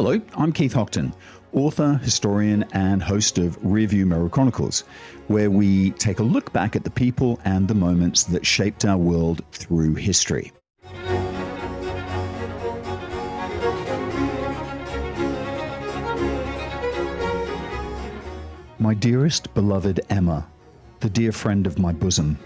Hello, I'm Keith Hockton, author, historian, and host of Rearview Mirror Chronicles, where we take a look back at the people and the moments that shaped our world through history. My dearest beloved Emma, the dear friend of my bosom,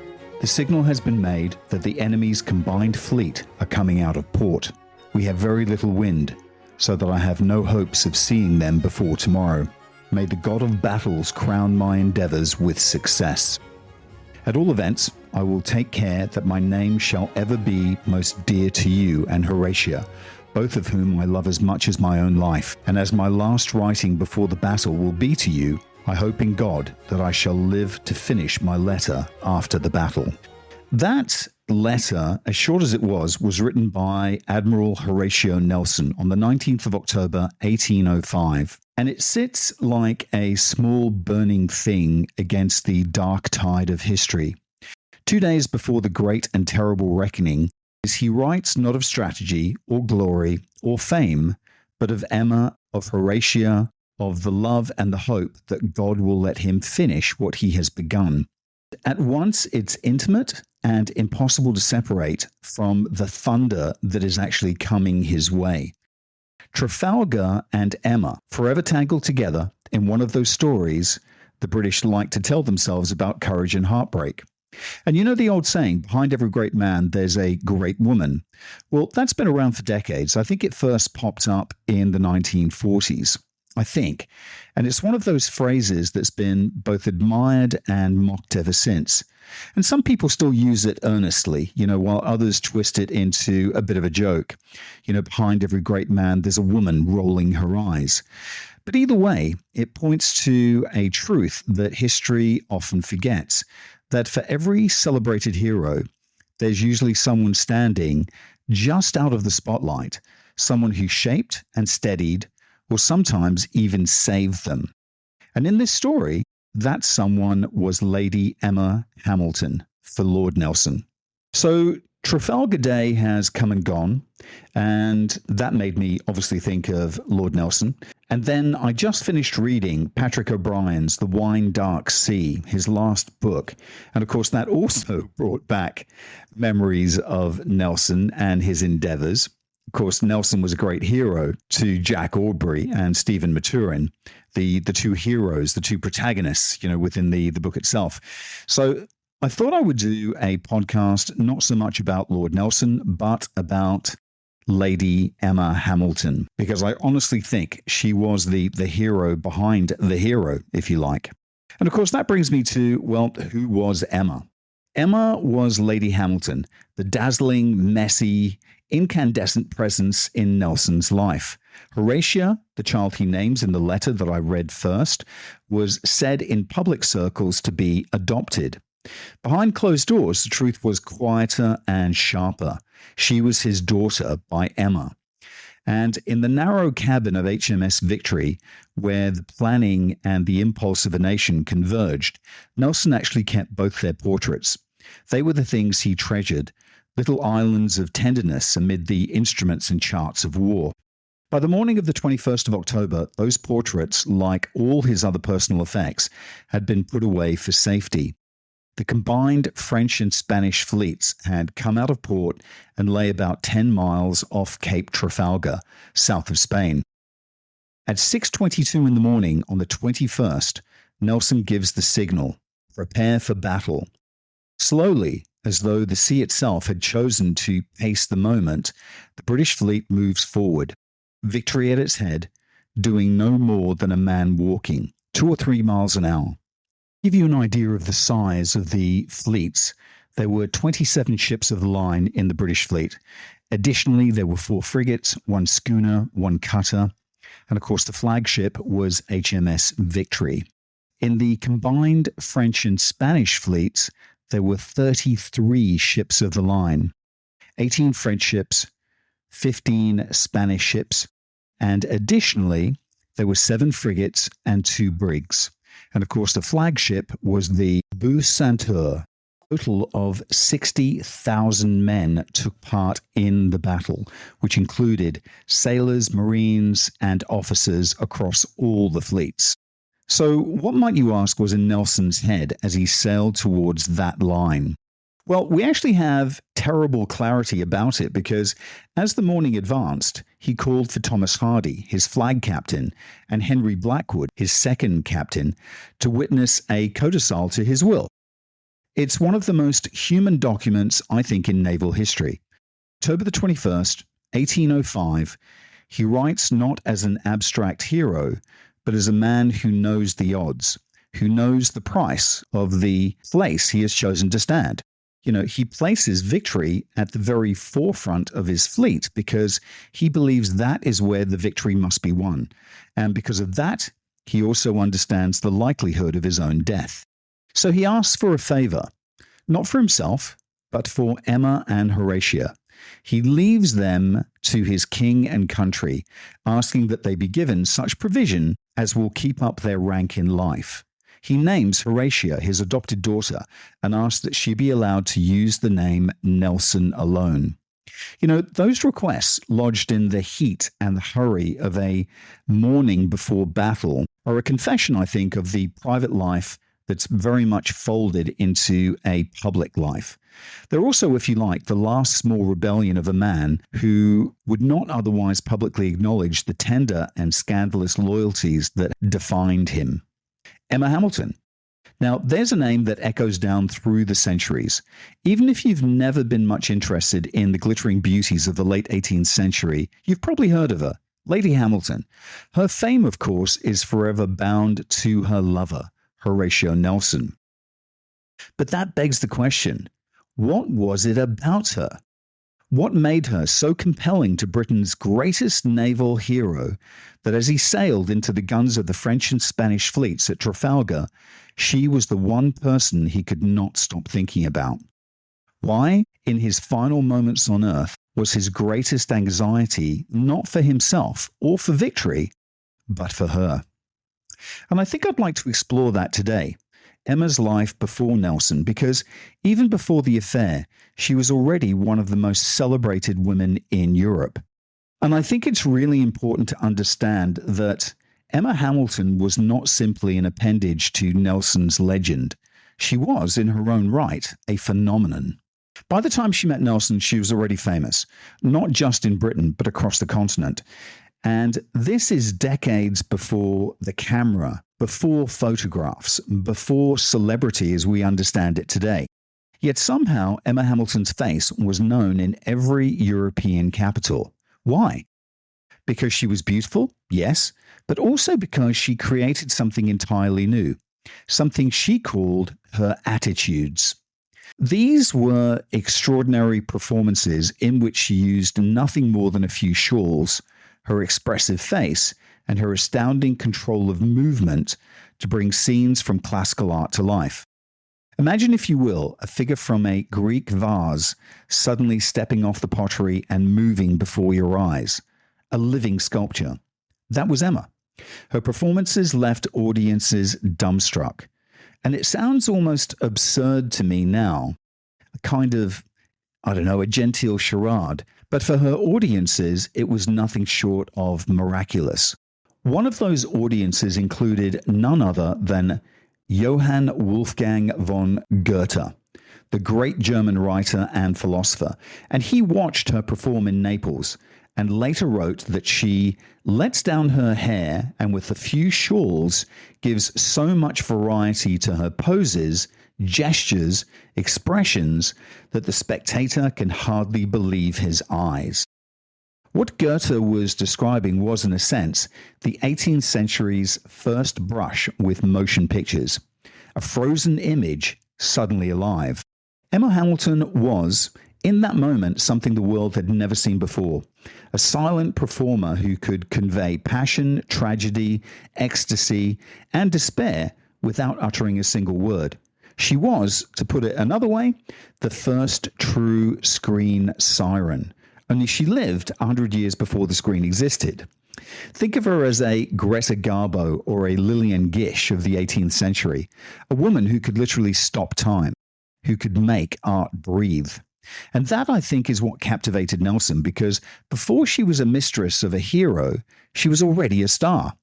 the signal has been made that the enemy's combined fleet are coming out of port. We have very little wind, so that I have no hopes of seeing them before tomorrow. May the god of battles crown my endeavors with success. At all events, I will take care that my name shall ever be most dear to you and Horatio, both of whom I love as much as my own life, and as my last writing before the battle will be to you, I hope in God that I shall live to finish my letter after the battle. That letter, as short as it was written by Admiral Horatio Nelson on the 19th of October, 1805. And it sits like a small burning thing against the dark tide of history. 2 days before the great and terrible reckoning, he writes not of strategy or glory or fame, but of Emma, of Horatio, of the love and the hope that God will let him finish what he has begun. At once, it's intimate and impossible to separate from the thunder that is actually coming his way. Trafalgar and Emma, forever tangled together in one of those stories the British like to tell themselves about courage and heartbreak. And you know the old saying, behind every great man, there's a great woman. Well, that's been around for decades. I think it first popped up in the 1940s. I think. And it's one of those phrases that's been both admired and mocked ever since. And some people still use it earnestly, while others twist it into a bit of a joke. Behind every great man, there's a woman rolling her eyes. But either way, it points to a truth that history often forgets, that for every celebrated hero, there's usually someone standing just out of the spotlight, someone who shaped and steadied or sometimes even saved them. And in this story, that someone was Lady Emma Hamilton for Lord Nelson. So Trafalgar Day has come and gone, and that made me obviously think of Lord Nelson. And then I just finished reading Patrick O'Brien's The Wine Dark Sea, his last book. And of course, that also brought back memories of Nelson and his endeavors. Of course, Nelson was a great hero to Jack Aubrey and Stephen Maturin, the two heroes, the two protagonists, within the book itself. So I thought I would do a podcast not so much about Lord Nelson, but about Lady Emma Hamilton, because I honestly think she was the hero behind the hero, if you like. And of course, that brings me to, well, who was Emma? Emma was Lady Hamilton, the dazzling, messy, incandescent presence in Nelson's life. Horatio, the child he names in the letter that I read first, was said in public circles to be adopted. Behind closed doors, the truth was quieter and sharper. She was his daughter by Emma. And in the narrow cabin of HMS Victory, where the planning and the impulse of a nation converged, Nelson actually kept both their portraits. They were the things he treasured, little islands of tenderness amid the instruments and charts of war. By the morning of the 21st of October, those portraits, like all his other personal effects, had been put away for safety. The combined French and Spanish fleets had come out of port and lay about 10 miles off Cape Trafalgar, south of Spain. At 6:22 in the morning on the 21st, Nelson gives the signal, prepare for battle. Slowly, as though the sea itself had chosen to pace the moment, the British fleet moves forward, Victory at its head, doing no more than a man walking, 2 or 3 miles an hour. To give you an idea of the size of the fleets, there were 27 ships of the line in the British fleet. Additionally, there were 4 frigates, 1 schooner, 1 cutter, and of course the flagship was HMS Victory. In the combined French and Spanish fleets, there were 33 ships of the line, 18 French ships, 15 Spanish ships, and additionally, there were 7 frigates and 2 brigs. And of course, the flagship was the Beau Santeur. A total of 60,000 men took part in the battle, which included sailors, marines, and officers across all the fleets. So, what might you ask was in Nelson's head as he sailed towards that line? Well, we actually have terrible clarity about it because as the morning advanced, he called for Thomas Hardy, his flag captain, and Henry Blackwood, his second captain, to witness a codicil to his will. It's one of the most human documents, I think, in naval history. October the 21st, 1805, he writes not as an abstract hero, but as a man who knows the odds, who knows the price of the place he has chosen to stand. He places victory at the very forefront of his fleet because he believes that is where the victory must be won. And because of that, he also understands the likelihood of his own death. So he asks for a favor, not for himself, but for Emma and Horatio. He leaves them to his king and country, asking that they be given such provision as will keep up their rank in life. He names Horatio, his adopted daughter, and asks that she be allowed to use the name Nelson alone. Those requests, lodged in the heat and the hurry of a morning before battle, are a confession, I think, of the private life that's very much folded into a public life. They're also, if you like, the last small rebellion of a man who would not otherwise publicly acknowledge the tender and scandalous loyalties that defined him. Emma Hamilton. Now, there's a name that echoes down through the centuries. Even if you've never been much interested in the glittering beauties of the late 18th century, you've probably heard of her, Lady Hamilton. Her fame, of course, is forever bound to her lover, Horatio Nelson. But that begs the question, what was it about her? What made her so compelling to Britain's greatest naval hero that as he sailed into the guns of the French and Spanish fleets at Trafalgar, she was the one person he could not stop thinking about? Why, in his final moments on Earth, was his greatest anxiety not for himself or for victory, but for her? And I think I'd like to explore that today. Emma's life before Nelson, because even before the affair, she was already one of the most celebrated women in Europe. And I think it's really important to understand that Emma Hamilton was not simply an appendage to Nelson's legend. She was, in her own right, a phenomenon. By the time she met Nelson, she was already famous, not just in Britain, but across the continent. And this is decades before the camera, before photographs, before celebrity as we understand it today. Yet somehow Emma Hamilton's face was known in every European capital. Why? Because she was beautiful? Yes, but also because she created something entirely new, something she called her attitudes. These were extraordinary performances in which she used nothing more than a few shawls, her expressive face, and her astounding control of movement to bring scenes from classical art to life. Imagine, if you will, a figure from a Greek vase suddenly stepping off the pottery and moving before your eyes. A living sculpture. That was Emma. Her performances left audiences dumbstruck. And it sounds almost absurd to me now, a kind of, a genteel charade. But for her audiences, it was nothing short of miraculous. One of those audiences included none other than Johann Wolfgang von Goethe, the great German writer and philosopher, and he watched her perform in Naples and later wrote that she lets down her hair and with a few shawls gives so much variety to her poses, gestures, expressions that the spectator can hardly believe his eyes. What Goethe was describing was, in a sense, the 18th century's first brush with motion pictures, a frozen image suddenly alive. Emma Hamilton was, in that moment, something the world had never seen before, a silent performer who could convey passion, tragedy, ecstasy, and despair without uttering a single word. She was, to put it another way, the first true screen siren. Only she lived 100 years before the screen existed. Think of her as a Greta Garbo or a Lillian Gish of the 18th century, a woman who could literally stop time, who could make art breathe. And that, I think, is what captivated Nelson, because before she was a mistress of a hero, she was already a star.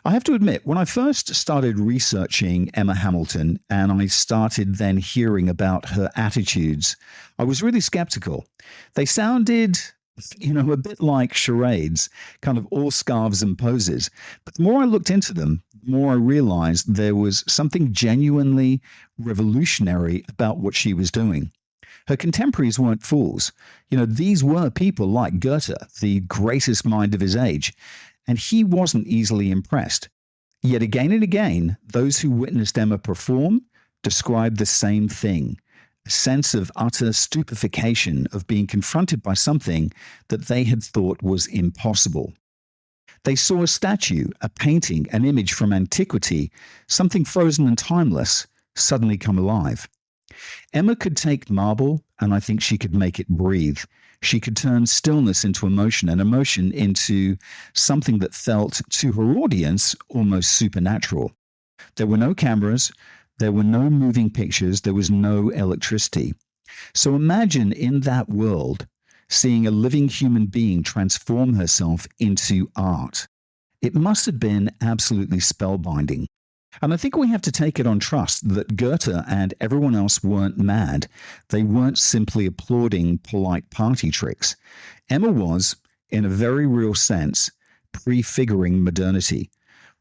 I have to admit, when I first started researching Emma Hamilton and I started then hearing about her attitudes, I was really skeptical. They sounded, a bit like charades, kind of all scarves and poses. But the more I looked into them, the more I realized there was something genuinely revolutionary about what she was doing. Her contemporaries weren't fools. These were people like Goethe, the greatest mind of his age, and he wasn't easily impressed. Yet again and again, those who witnessed Emma perform described the same thing, a sense of utter stupefaction of being confronted by something that they had thought was impossible. They saw a statue, a painting, an image from antiquity, something frozen and timeless, suddenly come alive. Emma could take marble, and I think she could make it breathe. She could turn stillness into emotion and emotion into something that felt to her audience almost supernatural. There were no cameras, there were no moving pictures, there was no electricity. So imagine in that world seeing a living human being transform herself into art. It must have been absolutely spellbinding. And I think we have to take it on trust that Goethe and everyone else weren't mad. They weren't simply applauding polite party tricks. Emma was, in a very real sense, prefiguring modernity.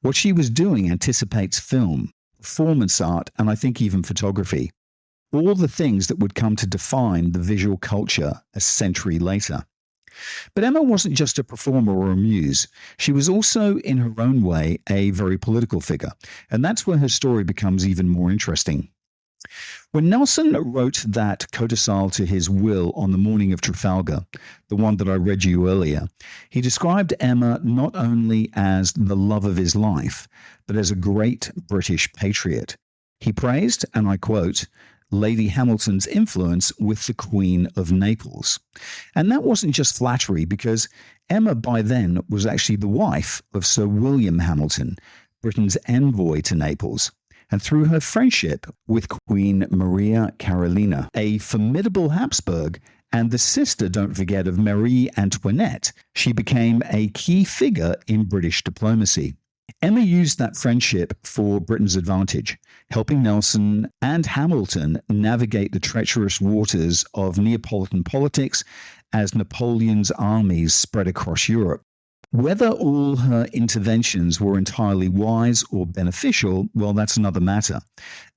What she was doing anticipates film, performance art, and I think even photography. All the things that would come to define the visual culture a century later. But Emma wasn't just a performer or a muse. She was also, in her own way, a very political figure. And that's where her story becomes even more interesting. When Nelson wrote that codicil to his will on the morning of Trafalgar, the one that I read you earlier, he described Emma not only as the love of his life, but as a great British patriot. He praised, and I quote, Lady Hamilton's influence with the Queen of Naples. And that wasn't just flattery, because Emma by then was actually the wife of Sir William Hamilton, Britain's envoy to Naples. And through her friendship with Queen Maria Carolina, a formidable Habsburg, and the sister, don't forget, of Marie Antoinette, she became a key figure in British diplomacy. Emma used that friendship for Britain's advantage, helping Nelson and Hamilton navigate the treacherous waters of Neapolitan politics as Napoleon's armies spread across Europe. Whether all her interventions were entirely wise or beneficial, well, that's another matter.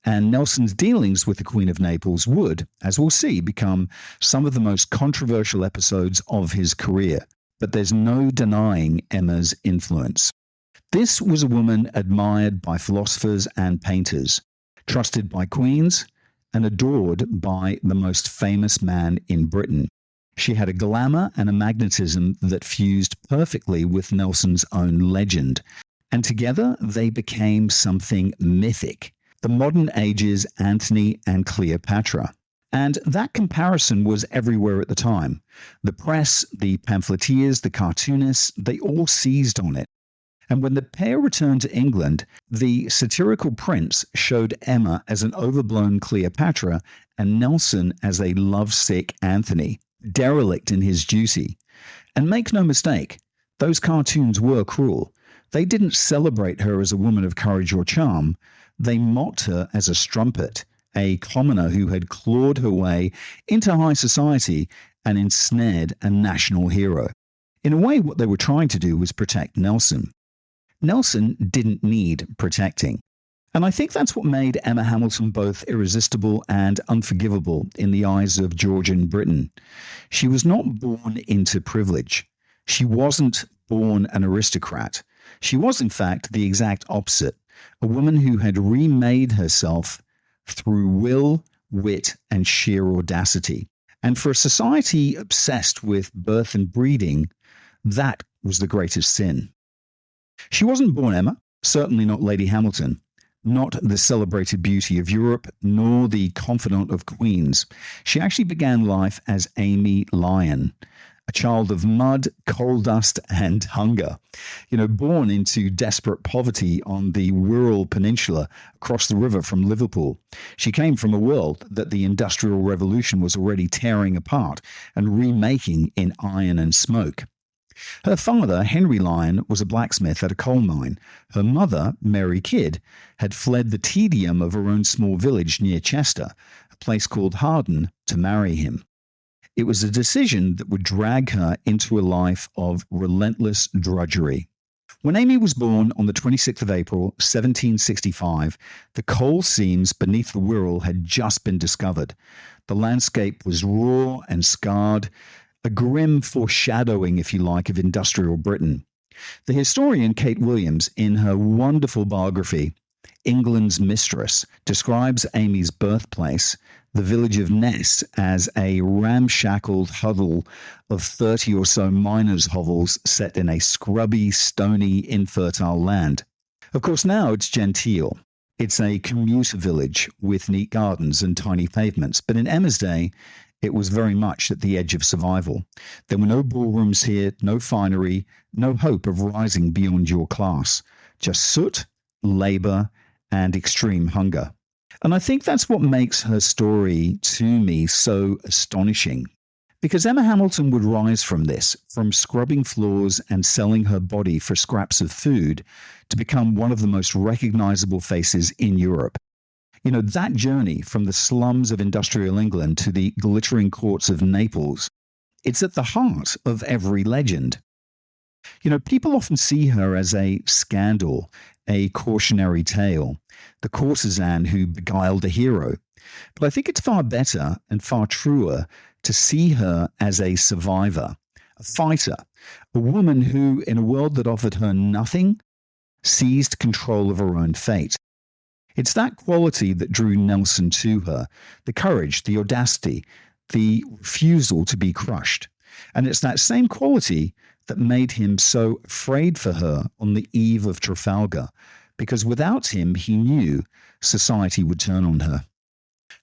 And Nelson's dealings with the Queen of Naples would, as we'll see, become some of the most controversial episodes of his career. But there's no denying Emma's influence. This was a woman admired by philosophers and painters, trusted by queens, and adored by the most famous man in Britain. She had a glamour and a magnetism that fused perfectly with Nelson's own legend, and together they became something mythic, the modern age's Antony and Cleopatra. And that comparison was everywhere at the time. The press, the pamphleteers, the cartoonists, they all seized on it. And when the pair returned to England, the satirical prints showed Emma as an overblown Cleopatra and Nelson as a lovesick Anthony, derelict in his duty. And make no mistake, those cartoons were cruel. They didn't celebrate her as a woman of courage or charm. They mocked her as a strumpet, a commoner who had clawed her way into high society and ensnared a national hero. In a way, what they were trying to do was protect Nelson. Nelson didn't need protecting. And I think that's what made Emma Hamilton both irresistible and unforgivable in the eyes of Georgian Britain. She was not born into privilege. She wasn't born an aristocrat. She was, in fact, the exact opposite, a woman who had remade herself through will, wit, and sheer audacity. And for a society obsessed with birth and breeding, that was the greatest sin. She wasn't born Emma, certainly not Lady Hamilton, not the celebrated beauty of Europe, nor the confidant of queens. She actually began life as Amy Lyon, a child of mud, coal dust, and hunger. Born into desperate poverty on the Wirral Peninsula across the river from Liverpool. She came from a world that the Industrial Revolution was already tearing apart and remaking in iron and smoke. Her father, Henry Lyon, was a blacksmith at a coal mine. Her mother, Mary Kidd, had fled the tedium of her own small village near Chester, a place called Harden, to marry him. It was a decision that would drag her into a life of relentless drudgery. When Amy was born on the 26th of April, 1765, the coal seams beneath the Wirral had just been discovered. The landscape was raw and scarred, a grim foreshadowing, if you like, of industrial Britain. The historian Kate Williams, in her wonderful biography, England's Mistress, describes Amy's birthplace, the village of Ness, as a ramshackled huddle of 30 or so miners' hovels set in a scrubby, stony, infertile land. Of course, now it's genteel. It's a commuter village with neat gardens and tiny pavements, but in Emma's day, it was very much at the edge of survival. There were no ballrooms here, no finery, no hope of rising beyond your class. Just soot, labour, and extreme hunger. And I think that's what makes her story, to me, so astonishing. Because Emma Hamilton would rise from this, from scrubbing floors and selling her body for scraps of food, to become one of the most recognisable faces in Europe. That journey from the slums of industrial England to the glittering courts of Naples, it's at the heart of every legend. People often see her as a scandal, a cautionary tale, the courtesan who beguiled a hero. But I think it's far better and far truer to see her as a survivor, a fighter, a woman who, in a world that offered her nothing, seized control of her own fate. It's that quality that drew Nelson to her, the courage, the audacity, the refusal to be crushed. And it's that same quality that made him so afraid for her on the eve of Trafalgar, because without him, he knew society would turn on her.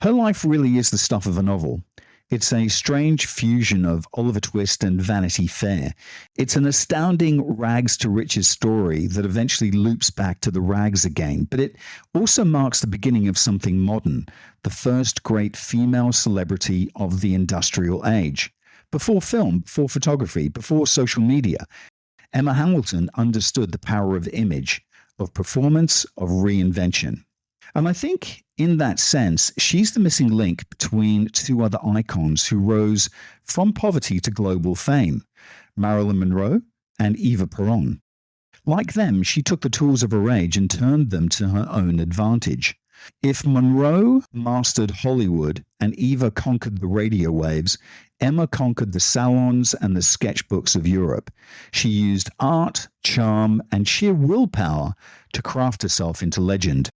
Her life really is the stuff of a novel. It's a strange fusion of Oliver Twist and Vanity Fair. It's an astounding rags to riches story that eventually loops back to the rags again, but it also marks the beginning of something modern, the first great female celebrity of the industrial age. Before film, before photography, before social media, Emma Hamilton understood the power of image, of performance, of reinvention. And I think in that sense, she's the missing link between two other icons who rose from poverty to global fame, Marilyn Monroe and Eva Peron. Like them, she took the tools of her age and turned them to her own advantage. If Monroe mastered Hollywood and Eva conquered the radio waves, Emma conquered the salons and the sketchbooks of Europe. She used art, charm, and sheer willpower to craft herself into legend.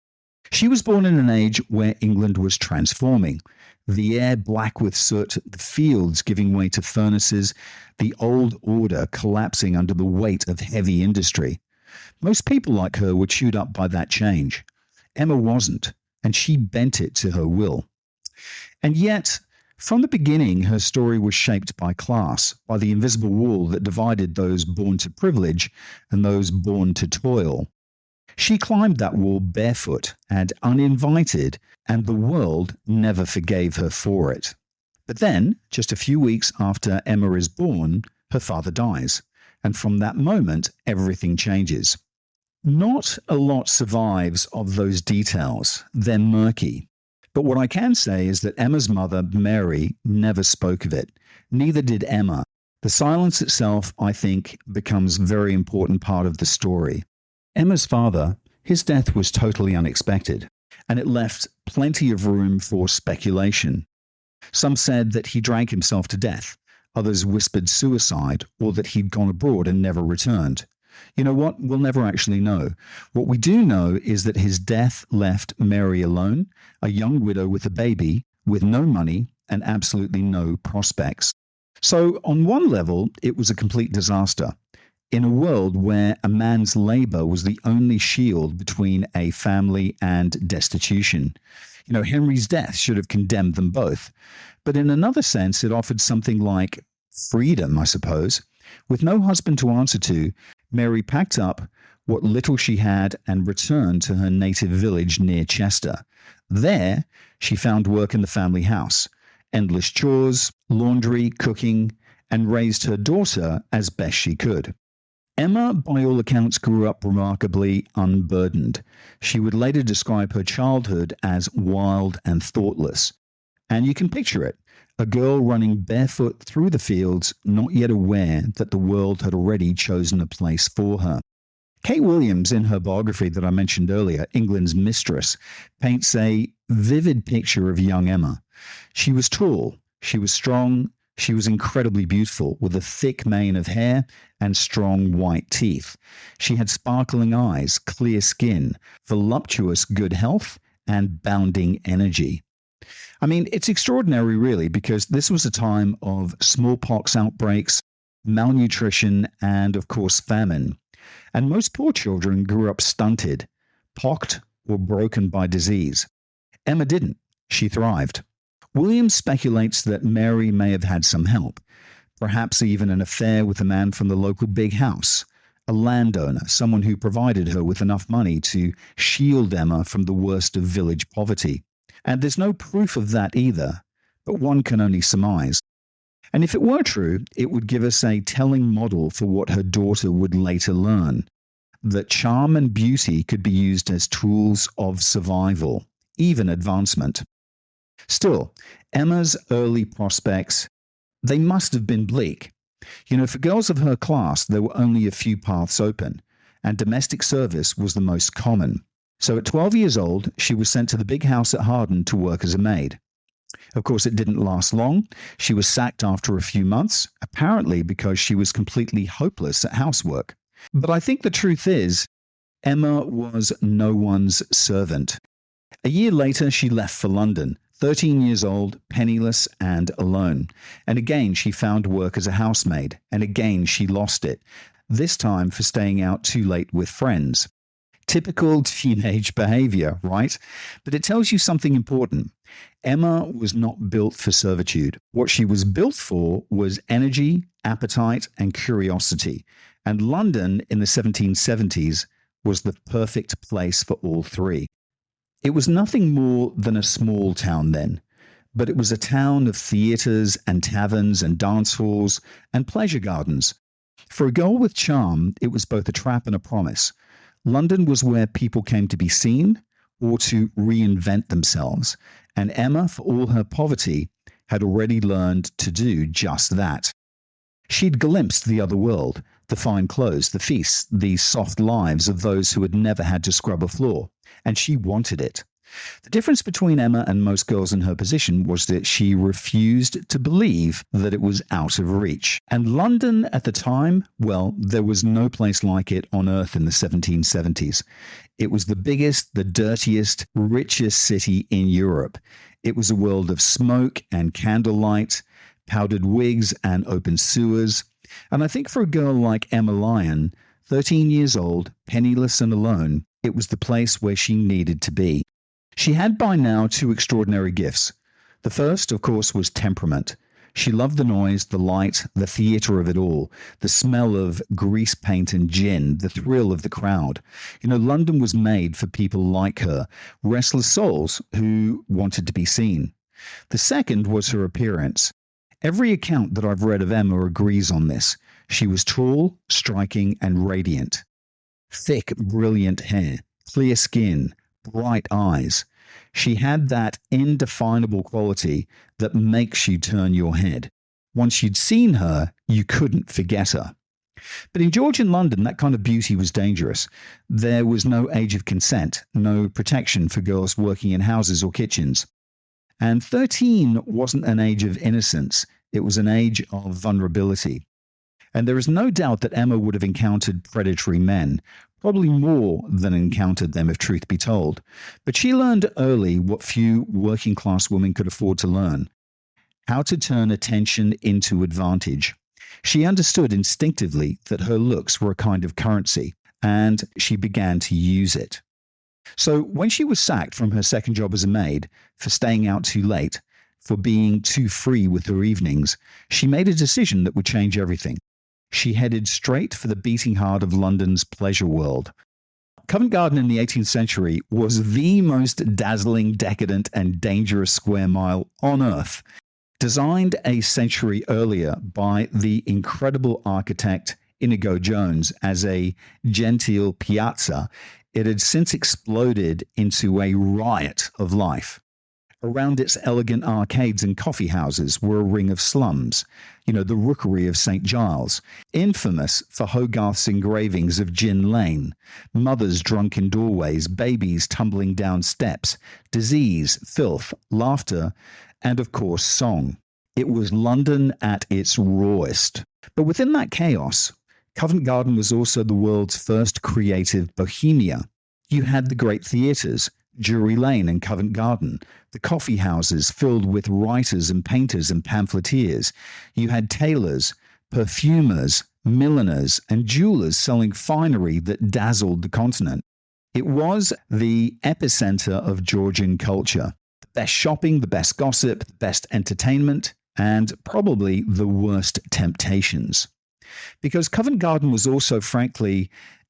She was born in an age where England was transforming. The air black with soot, the fields giving way to furnaces, the old order collapsing under the weight of heavy industry. Most people like her were chewed up by that change. Emma wasn't, and she bent it to her will. And yet, from the beginning, her story was shaped by class, by the invisible wall that divided those born to privilege and those born to toil. She climbed that wall barefoot and uninvited, and the world never forgave her for it. But then, just a few weeks after Emma is born, her father dies, and from that moment, everything changes. Not a lot survives of those details. They're murky. But what I can say is that Emma's mother, Mary, never spoke of it. Neither did Emma. The silence itself, I think, becomes a very important part of the story. Emma's father, his death was totally unexpected, and it left plenty of room for speculation. Some said that he drank himself to death. Others whispered suicide, or that he'd gone abroad and never returned. You know what? We'll never actually know. What we do know is that his death left Mary alone, a young widow with a baby, with no money and absolutely no prospects. So on one level, it was a complete disaster. In a world where a man's labor was the only shield between a family and destitution. Henry's death should have condemned them both. But in another sense, it offered something like freedom, I suppose. With no husband to answer to, Mary packed up what little she had and returned to her native village near Chester. There, she found work in the family house, endless chores, laundry, cooking, and raised her daughter as best she could. Emma, by all accounts, grew up remarkably unburdened. She would later describe her childhood as wild and thoughtless. And you can picture it, a girl running barefoot through the fields, not yet aware that the world had already chosen a place for her. Kate Williams, in her biography that I mentioned earlier, England's Mistress, paints a vivid picture of young Emma. She was tall, she was strong, she was incredibly beautiful, with a thick mane of hair and strong white teeth. She had sparkling eyes, clear skin, voluptuous good health, and bounding energy. I mean, it's extraordinary, really, because this was a time of smallpox outbreaks, malnutrition, and, of course, famine. And most poor children grew up stunted, pocked, or broken by disease. Emma didn't. She thrived. Williams speculates that Mary may have had some help, perhaps even an affair with a man from the local big house, a landowner, someone who provided her with enough money to shield Emma from the worst of village poverty. And there's no proof of that either, but one can only surmise. And if it were true, it would give us a telling model for what her daughter would later learn, that charm and beauty could be used as tools of survival, even advancement. Still, Emma's early prospects, they must have been bleak. You know, for girls of her class, there were only a few paths open, and domestic service was the most common. So at 12 years old, she was sent to the big house at Harden to work as a maid. Of course, it didn't last long. She was sacked after a few months, apparently because she was completely hopeless at housework. But I think the truth is, Emma was no one's servant. A year later, she left for London, 13 years old, penniless and alone. And again, she found work as a housemaid, and again, she lost it, this time for staying out too late with friends. Typical teenage behavior, right? But it tells you something important. Emma was not built for servitude. What she was built for was energy, appetite, and curiosity. And London in the 1770s was the perfect place for all three. It was nothing more than a small town then, but it was a town of theatres and taverns and dance halls and pleasure gardens. For a girl with charm, it was both a trap and a promise. London was where people came to be seen or to reinvent themselves, and Emma, for all her poverty, had already learned to do just that. She'd glimpsed the other world, the fine clothes, the feasts, the soft lives of those who had never had to scrub a floor, and she wanted it. The difference between Emma and most girls in her position was that she refused to believe that it was out of reach. And London at the time, well, there was no place like it on earth in the 1770s. It was the biggest, the dirtiest, richest city in Europe. It was a world of smoke and candlelight, powdered wigs and open sewers. And I think for a girl like Emma Lyon, 13 years old, penniless and alone, it was the place where she needed to be. She had by now two extraordinary gifts. The first, of course, was temperament. She loved the noise, the light, the theatre of it all, the smell of grease paint and gin, the thrill of the crowd. You know, London was made for people like her, restless souls who wanted to be seen. The second was her appearance. Every account that I've read of Emma agrees on this. She was tall, striking, and radiant. Thick, brilliant hair, clear skin, bright eyes. She had that indefinable quality that makes you turn your head. Once you'd seen her, you couldn't forget her. But in Georgian London, that kind of beauty was dangerous. There was no age of consent, no protection for girls working in houses or kitchens. And 13 wasn't an age of innocence, it was an age of vulnerability. And there is no doubt that Emma would have encountered predatory men, probably more than encountered them if truth be told. But she learned early what few working-class women could afford to learn: how to turn attention into advantage. She understood instinctively that her looks were a kind of currency, and she began to use it. So when she was sacked from her second job as a maid for staying out too late, for being too free with her evenings, she made a decision that would change everything. She headed straight for the beating heart of London's pleasure world. Covent Garden in the 18th century was the most dazzling, decadent, and dangerous square mile on earth. Designed a century earlier by the incredible architect Inigo Jones as a genteel piazza, it had since exploded into a riot of life. Around its elegant arcades and coffee houses were a ring of slums, the rookery of St. Giles, infamous for Hogarth's engravings of Gin Lane, mothers drunk in doorways, babies tumbling down steps, disease, filth, laughter, and of course song. It was London at its rawest. But within that chaos, Covent Garden was also the world's first creative bohemia. You had the great theatres, Drury Lane and Covent Garden, the coffee houses filled with writers and painters and pamphleteers. You had tailors, perfumers, milliners, and jewelers selling finery that dazzled the continent. It was the epicenter of Georgian culture. The best shopping, the best gossip, the best entertainment, and probably the worst temptations. Because Covent Garden was also, frankly,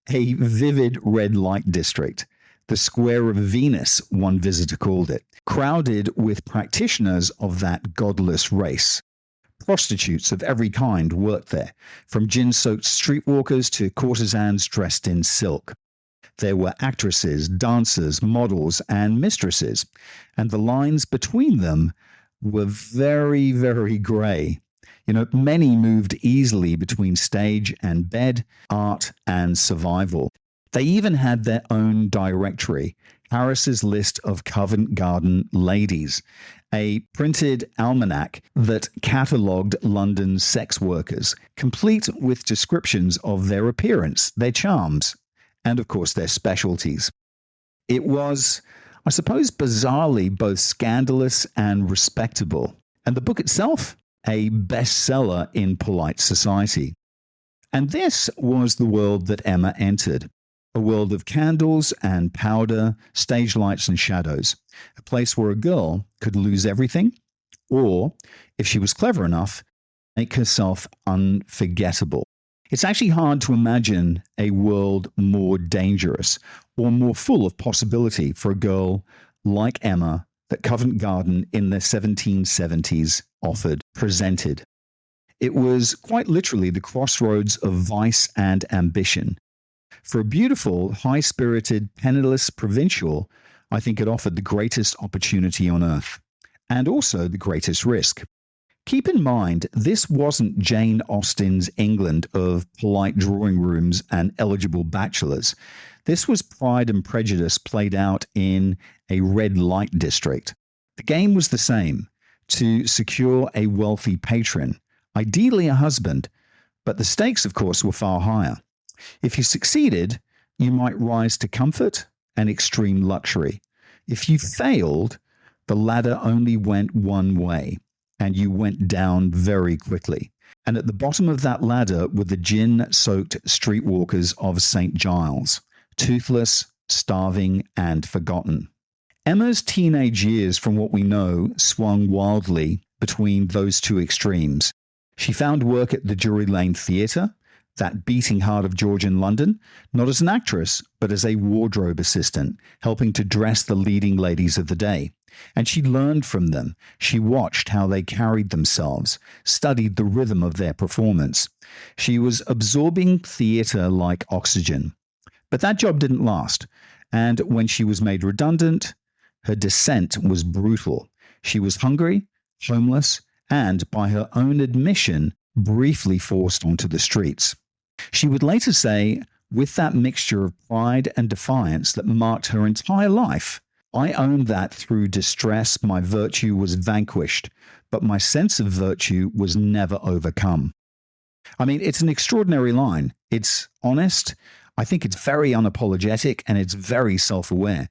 a vivid red light district. The Square of Venus, one visitor called it, crowded with practitioners of that godless race. Prostitutes of every kind worked there, from gin-soaked streetwalkers to courtesans dressed in silk. There were actresses, dancers, models, and mistresses, and the lines between them were very, very grey. Many moved easily between stage and bed, art and survival. They even had their own directory, Harris's List of Covent Garden Ladies, a printed almanac that catalogued London's sex workers, complete with descriptions of their appearance, their charms, and of course their specialties. It was, I suppose, bizarrely both scandalous and respectable, and the book itself, a bestseller in polite society. And this was the world that Emma entered. A world of candles and powder, stage lights and shadows. A place where a girl could lose everything, or, if she was clever enough, make herself unforgettable. It's actually hard to imagine a world more dangerous or more full of possibility for a girl like Emma that Covent Garden in the 1770s presented. It was quite literally the crossroads of vice and ambition. For a beautiful, high-spirited, penniless provincial, I think it offered the greatest opportunity on earth, and also the greatest risk. Keep in mind, this wasn't Jane Austen's England of polite drawing rooms and eligible bachelors. This was Pride and Prejudice played out in a red light district. The game was the same, to secure a wealthy patron, ideally a husband, but the stakes, of course, were far higher. If you succeeded, you might rise to comfort and extreme luxury. If you failed, the ladder only went one way, and you went down very quickly. And at the bottom of that ladder were the gin-soaked streetwalkers of St. Giles, toothless, starving, and forgotten. Emma's teenage years, from what we know, swung wildly between those two extremes. She found work at the Drury Lane Theatre, that beating heart of Georgian London, not as an actress, but as a wardrobe assistant, helping to dress the leading ladies of the day. And she learned from them. She watched how they carried themselves, studied the rhythm of their performance. She was absorbing theatre like oxygen. But that job didn't last. And when she was made redundant, her descent was brutal. She was hungry, homeless, and, by her own admission, briefly forced onto the streets. She would later say, with that mixture of pride and defiance that marked her entire life, I owned that through distress my virtue was vanquished, but my sense of virtue was never overcome. I mean, it's an extraordinary line. It's honest. I think it's very unapologetic and it's very self-aware.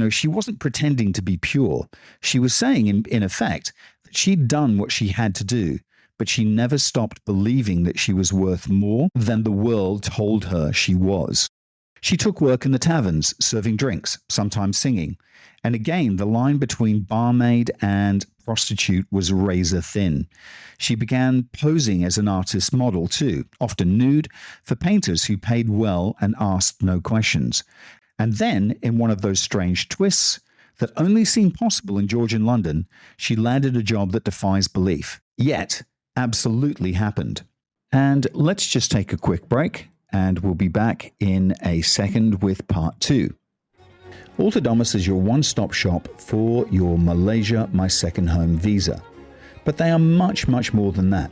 She wasn't pretending to be pure. She was saying, in effect, that she'd done what she had to do, but she never stopped believing that she was worth more than the world told her she was. She took work in the taverns, serving drinks, sometimes singing. And again, the line between barmaid and prostitute was razor thin. She began posing as an artist model too, often nude, for painters who paid well and asked no questions. And then, in one of those strange twists that only seemed possible in Georgian London, she landed a job that defies belief, yet absolutely happened. And let's just take a quick break, and we'll be back in a second with part 2. Altadomus is your one-stop shop for your Malaysia My Second Home visa. But they are much, much more than that.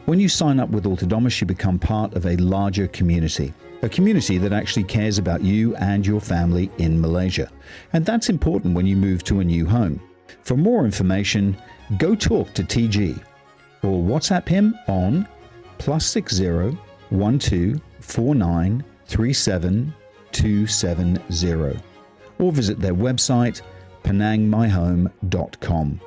When you sign up with Altadomus, you become part of a larger community. A community that actually cares about you and your family in Malaysia. And that's important when you move to a new home. For more information, go talk to TG or WhatsApp him on +60 12 49 37 270 or visit their website penangmyhome.com.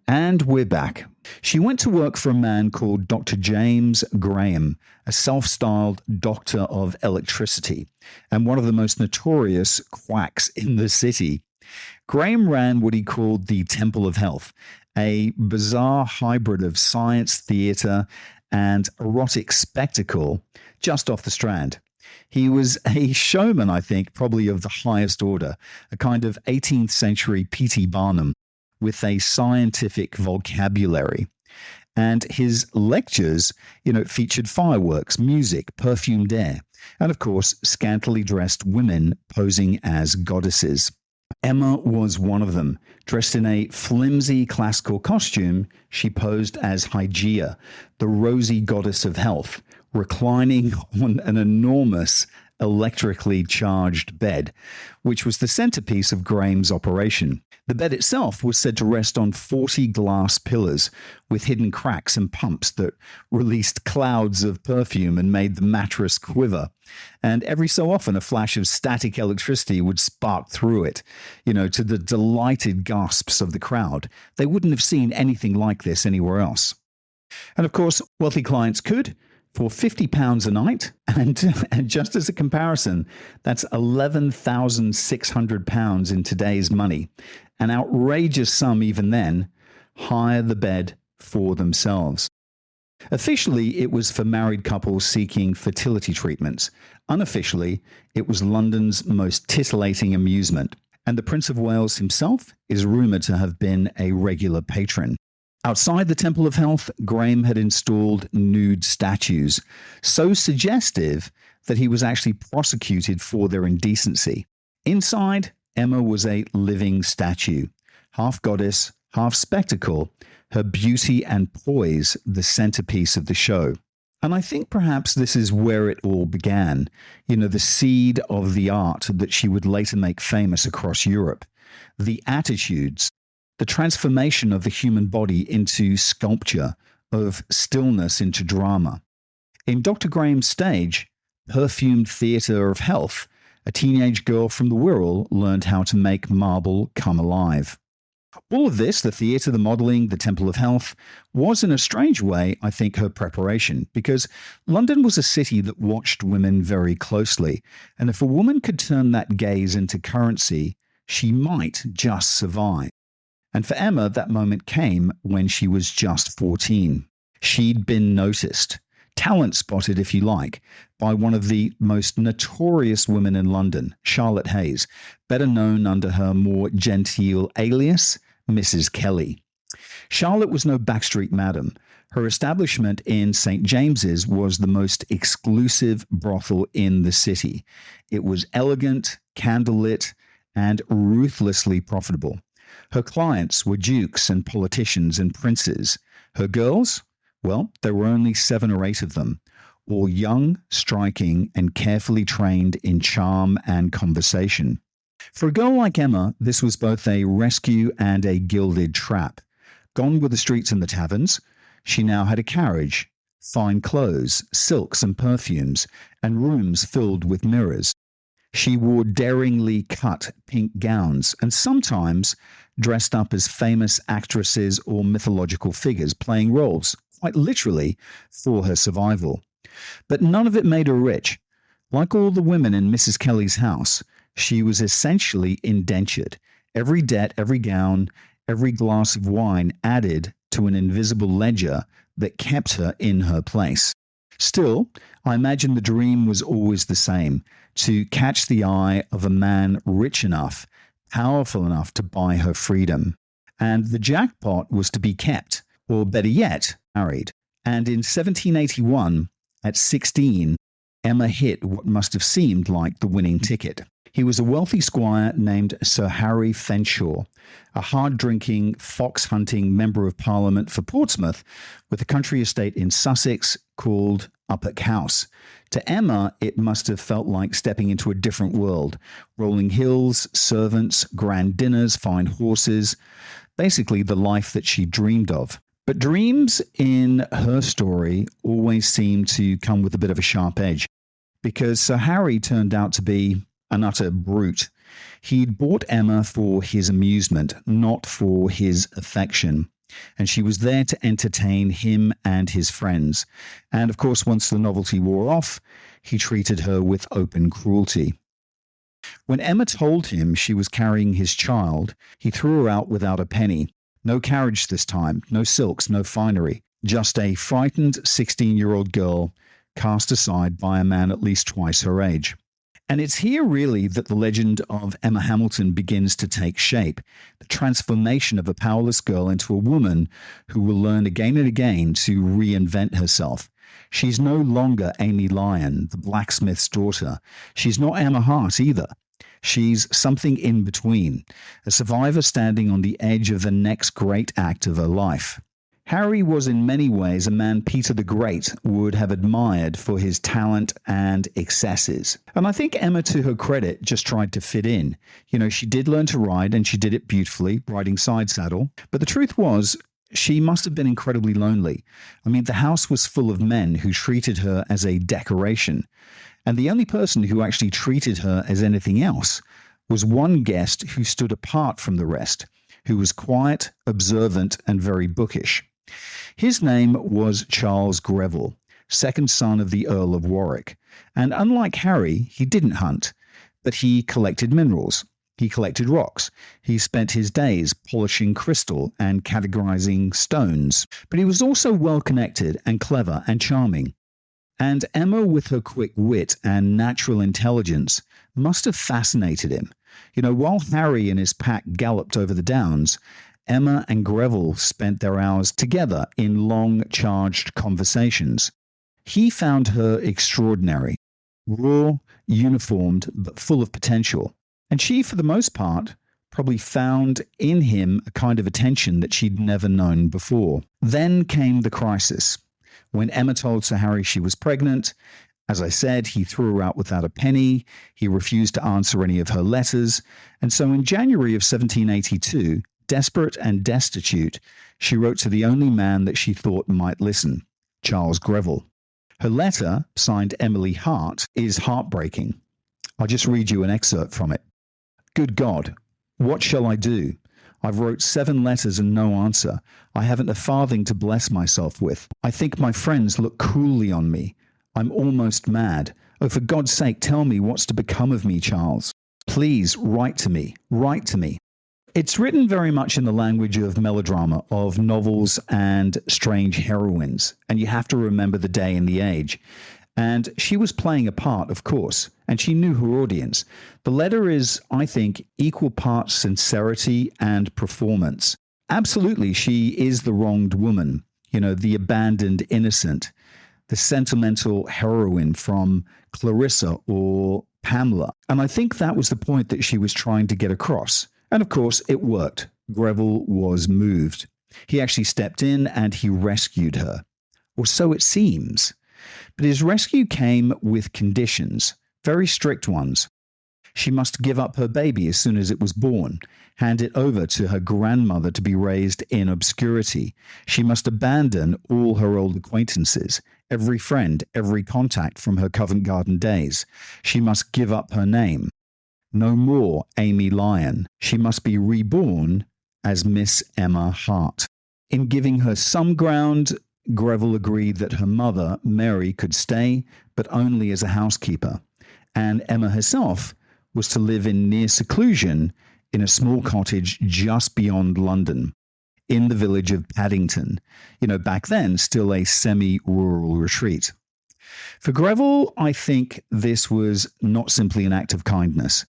And we're back. She went to work for a man called Dr. James Graham, a self-styled doctor of electricity and one of the most notorious quacks in the city. Graham ran what he called the Temple of Health, a bizarre hybrid of science, theatre, and erotic spectacle just off the Strand. He was a showman, I think, probably of the highest order, a kind of 18th century P.T. Barnum with a scientific vocabulary. And his lectures, featured fireworks, music, perfumed air, and of course, scantily dressed women posing as goddesses. Emma was one of them. Dressed in a flimsy classical costume, she posed as Hygeia, the rosy goddess of health, reclining on an enormous electrically charged bed, which was the centerpiece of Graham's operation. The bed itself was said to rest on 40 glass pillars with hidden cracks and pumps that released clouds of perfume and made the mattress quiver. And every so often a flash of static electricity would spark through it, to the delighted gasps of the crowd. They wouldn't have seen anything like this anywhere else. And of course, wealthy clients could, for £50 a night, and just as a comparison, that's £11,600 in today's money, an outrageous sum even then, hire the bed for themselves. Officially, it was for married couples seeking fertility treatments. Unofficially, it was London's most titillating amusement, and the Prince of Wales himself is rumoured to have been a regular patron. Outside the Temple of Health, Graham had installed nude statues, so suggestive that he was actually prosecuted for their indecency. Inside, Emma was a living statue, half goddess, half spectacle, her beauty and poise the centerpiece of the show. And I think perhaps this is where it all began, the seed of the art that she would later make famous across Europe, the attitudes, the transformation of the human body into sculpture, of stillness into drama. In Dr. Graham's stage, perfumed theatre of health, a teenage girl from the Wirral learned how to make marble come alive. All of this, the theatre, the modelling, the Temple of Health, was in a strange way, I think, her preparation, because London was a city that watched women very closely, and if a woman could turn that gaze into currency, she might just survive. And for Emma, that moment came when she was just 14. She'd been noticed, talent spotted, if you like, by one of the most notorious women in London, Charlotte Hayes, better known under her more genteel alias, Mrs. Kelly. Charlotte was no backstreet madam. Her establishment in St. James's was the most exclusive brothel in the city. It was elegant, candlelit, and ruthlessly profitable. Her clients were dukes and politicians and princes. Her girls? Well, there were only 7 or 8 of them, all young, striking, and carefully trained in charm and conversation. For a girl like Emma, this was both a rescue and a gilded trap. Gone were the streets and the taverns. She now had a carriage, fine clothes, silks and perfumes, and rooms filled with mirrors. She wore daringly cut pink gowns and sometimes dressed up as famous actresses or mythological figures, playing roles, quite literally, for her survival. But none of it made her rich. Like all the women in Mrs. Kelly's house, she was essentially indentured. Every debt, every gown, every glass of wine added to an invisible ledger that kept her in her place. Still, I imagine the dream was always the same: to catch the eye of a man rich enough, powerful enough to buy her freedom. And the jackpot was to be kept, or better yet, married. And in 1781, at 16, Emma hit what must have seemed like the winning ticket. He was a wealthy squire named Sir Harry Fenshaw, a hard-drinking, fox-hunting member of Parliament for Portsmouth with a country estate in Sussex called Uppock House. To Emma, it must have felt like stepping into a different world. Rolling hills, servants, grand dinners, fine horses, basically the life that she dreamed of. But dreams in her story always seem to come with a bit of a sharp edge, because Sir Harry turned out to be an utter brute. He'd bought Emma for his amusement, not for his affection, and she was there to entertain him and his friends. And of course, once the novelty wore off, he treated her with open cruelty. When Emma told him she was carrying his child, he threw her out without a penny. No carriage this time, no silks, no finery, just a frightened 16-year-old girl cast aside by a man at least twice her age. And it's here really that the legend of Emma Hamilton begins to take shape, the transformation of a powerless girl into a woman who will learn again and again to reinvent herself. She's no longer Amy Lyon, the blacksmith's daughter. She's not Emma Hart either. She's something in between, a survivor standing on the edge of the next great act of her life. Harry was in many ways a man Peter the Great would have admired for his talent and excesses. And I think Emma, to her credit, just tried to fit in. You know, she did learn to ride, and she did it beautifully, riding side saddle. But the truth was, she must have been incredibly lonely. I mean, the house was full of men who treated her as a decoration. And the only person who actually treated her as anything else was one guest who stood apart from the rest, who was quiet, observant, and very bookish. His name was Charles Greville, second son of the Earl of Warwick. And unlike Harry, he didn't hunt, but he collected minerals. He collected rocks. He spent his days polishing crystal and categorizing stones. But he was also well-connected and clever and charming. And Emma, with her quick wit and natural intelligence, must have fascinated him. You know, while Harry and his pack galloped over the downs, Emma and Greville spent their hours together in long, charged conversations. He found her extraordinary, raw, uniformed, but full of potential. And she, for the most part, probably found in him a kind of attention that she'd never known before. Then came the crisis. When Emma told Sir Harry she was pregnant, as I said, he threw her out without a penny. He refused to answer any of her letters. And so in January of 1782, desperate and destitute, she wrote to the only man that she thought might listen, Charles Greville. Her letter, signed Emily Hart, is heartbreaking. I'll just read you an excerpt from it. Good God, what shall I do? I've wrote 7 letters and no answer. I haven't a farthing to bless myself with. I think my friends look cruelly on me. I'm almost mad. Oh, for God's sake, tell me what's to become of me, Charles. Please write to me. Write to me. It's written very much in the language of melodrama, of novels and strange heroines, and you have to remember the day and the age. And she was playing a part, of course, and she knew her audience. The letter is, I think, equal parts sincerity and performance. Absolutely, she is the wronged woman, you know, the abandoned innocent, the sentimental heroine from Clarissa or Pamela. And I think that was the point that she was trying to get across. And of course, it worked. Greville was moved. He actually stepped in and he rescued her. Or so it seems. But his rescue came with conditions, very strict ones. She must give up her baby as soon as it was born, hand it over to her grandmother to be raised in obscurity. She must abandon all her old acquaintances, every friend, every contact from her Covent Garden days. She must give up her name. No more Amy Lyon. She must be reborn as Miss Emma Hart. In giving her some ground, Greville agreed that her mother, Mary, could stay, but only as a housekeeper. And Emma herself was to live in near seclusion in a small cottage just beyond London, in the village of Paddington, back then still a semi-rural retreat. For Greville, I think this was not simply an act of kindness.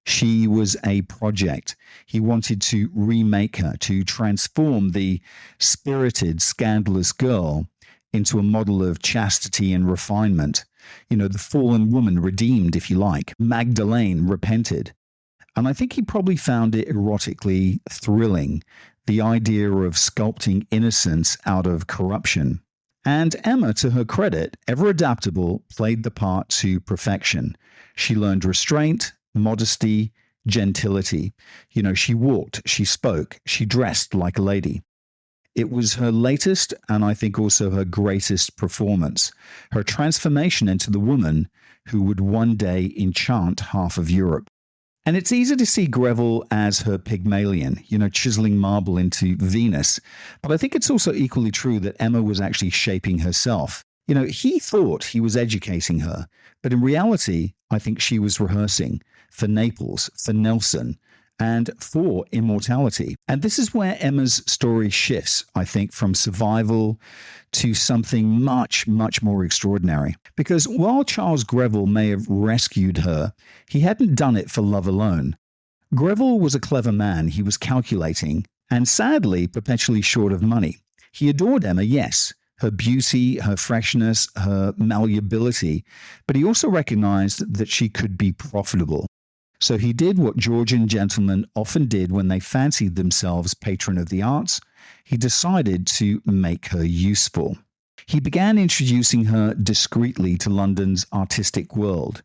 She was a project. He wanted to remake her, to transform the spirited, scandalous girl into a model of chastity and refinement. The fallen woman redeemed, if you like. Magdalene repented. And I think he probably found it erotically thrilling, the idea of sculpting innocence out of corruption. And Emma, to her credit, ever adaptable, played the part to perfection. She learned restraint, modesty, gentility. She walked, she spoke, she dressed like a lady. It was her latest and I think also her greatest performance, her transformation into the woman who would one day enchant half of Europe. And it's easy to see Greville as her Pygmalion, chiseling marble into Venus. But I think it's also equally true that Emma was actually shaping herself. He thought he was educating her, but in reality, I think she was rehearsing for Naples, for Nelson, and for immortality. And this is where Emma's story shifts, I think, from survival to something much, much more extraordinary. Because while Charles Greville may have rescued her, he hadn't done it for love alone. Greville was a clever man. He was calculating and sadly perpetually short of money. He adored Emma, yes, her beauty, her freshness, her malleability, but he also recognized that she could be profitable. So he did what Georgian gentlemen often did when they fancied themselves patron of the arts. He decided to make her useful. He began introducing her discreetly to London's artistic world,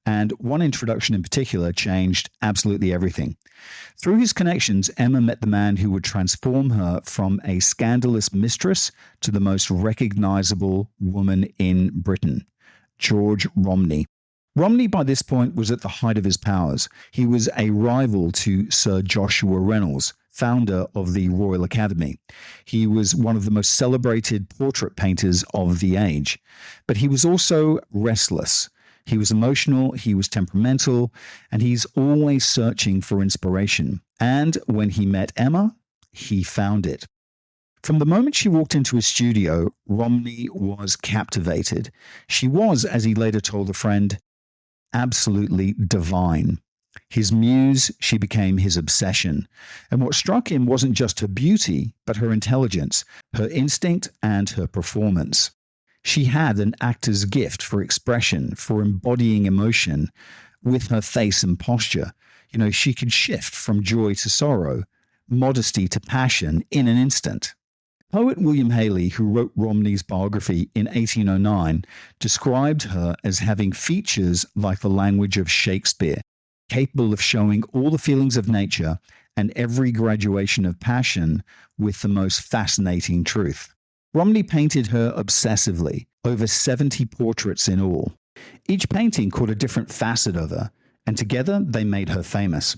and one introduction in particular changed absolutely everything. Through his connections, Emma met the man who would transform her from a scandalous mistress to the most recognizable woman in Britain, George Romney. Romney, by this point, was at the height of his powers. He was a rival to Sir Joshua Reynolds, founder of the Royal Academy. He was one of the most celebrated portrait painters of the age. But he was also restless. He was emotional, he was temperamental, and he's always searching for inspiration. And when he met Emma, he found it. From the moment she walked into his studio, Romney was captivated. She was, as he later told a friend, absolutely divine. His muse, she became his obsession. And what struck him wasn't just her beauty, but her intelligence, her instinct, and her performance. She had an actor's gift for expression, for embodying emotion with her face and posture. She could shift from joy to sorrow, modesty to passion in an instant. Poet William Haley, who wrote Romney's biography in 1809, described her as having features like the language of Shakespeare, capable of showing all the feelings of nature and every graduation of passion with the most fascinating truth. Romney painted her obsessively, over 70 portraits in all. Each painting caught a different facet of her, and together they made her famous.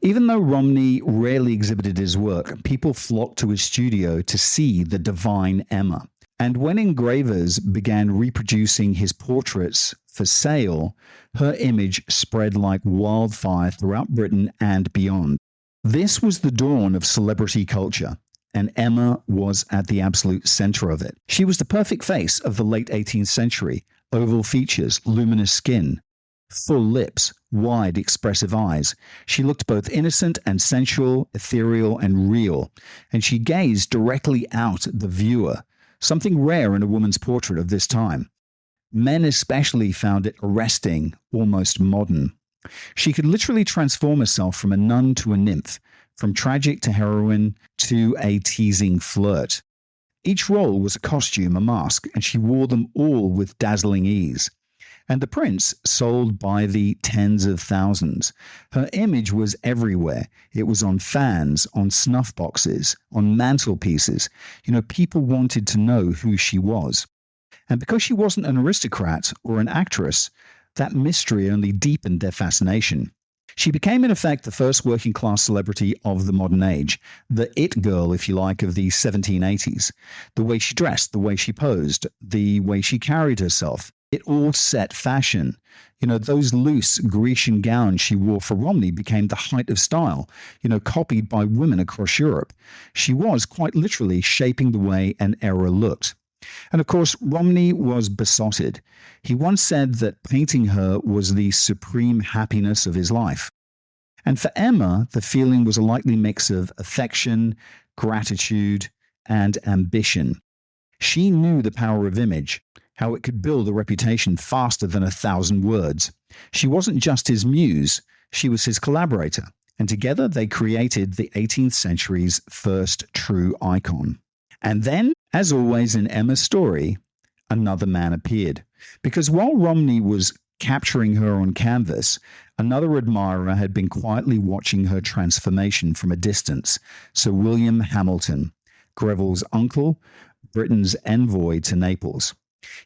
Even though Romney rarely exhibited his work, people flocked to his studio to see the divine Emma. And when engravers began reproducing his portraits for sale, her image spread like wildfire throughout Britain and beyond. This was the dawn of celebrity culture, and Emma was at the absolute center of it. She was the perfect face of the late 18th century, oval features, luminous skin, full lips, wide, expressive eyes. She looked both innocent and sensual, ethereal and real, and she gazed directly out at the viewer, something rare in a woman's portrait of this time. Men especially found it arresting, almost modern. She could literally transform herself from a nun to a nymph, from tragic to heroine to a teasing flirt. Each role was a costume, a mask, and she wore them all with dazzling ease. And the prints sold by the tens of thousands. Her image was everywhere. It was on fans, on snuff boxes, on mantelpieces. People wanted to know who she was. And because she wasn't an aristocrat or an actress, that mystery only deepened their fascination. She became, in effect, the first working-class celebrity of the modern age, the it girl, if you like, of the 1780s. The way she dressed, the way she posed, the way she carried herself. It all set fashion. Those loose Grecian gowns she wore for Romney became the height of style, copied by women across Europe. She was quite literally shaping the way an era looked. And of course, Romney was besotted. He once said that painting her was the supreme happiness of his life. And for Emma, the feeling was a likely mix of affection, gratitude, and ambition. She knew the power of image, how it could build a reputation faster than 1,000 words. She wasn't just his muse, she was his collaborator, and together they created the 18th century's first true icon. And then, as always in Emma's story, another man appeared. Because while Romney was capturing her on canvas, another admirer had been quietly watching her transformation from a distance, Sir William Hamilton, Greville's uncle, Britain's envoy to Naples.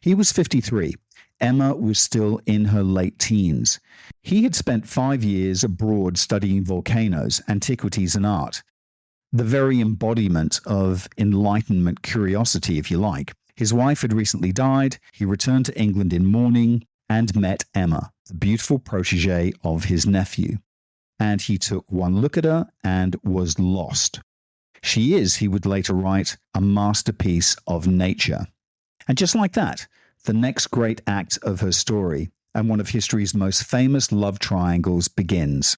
He was 53. Emma was still in her late teens. He had spent 5 years abroad studying volcanoes, antiquities, and art. The very embodiment of Enlightenment curiosity, if you like. His wife had recently died. He returned to England in mourning and met Emma, the beautiful protégée of his nephew. And he took one look at her and was lost. She is, he would later write, a masterpiece of nature. And just like that, the next great act of her story and one of history's most famous love triangles begins.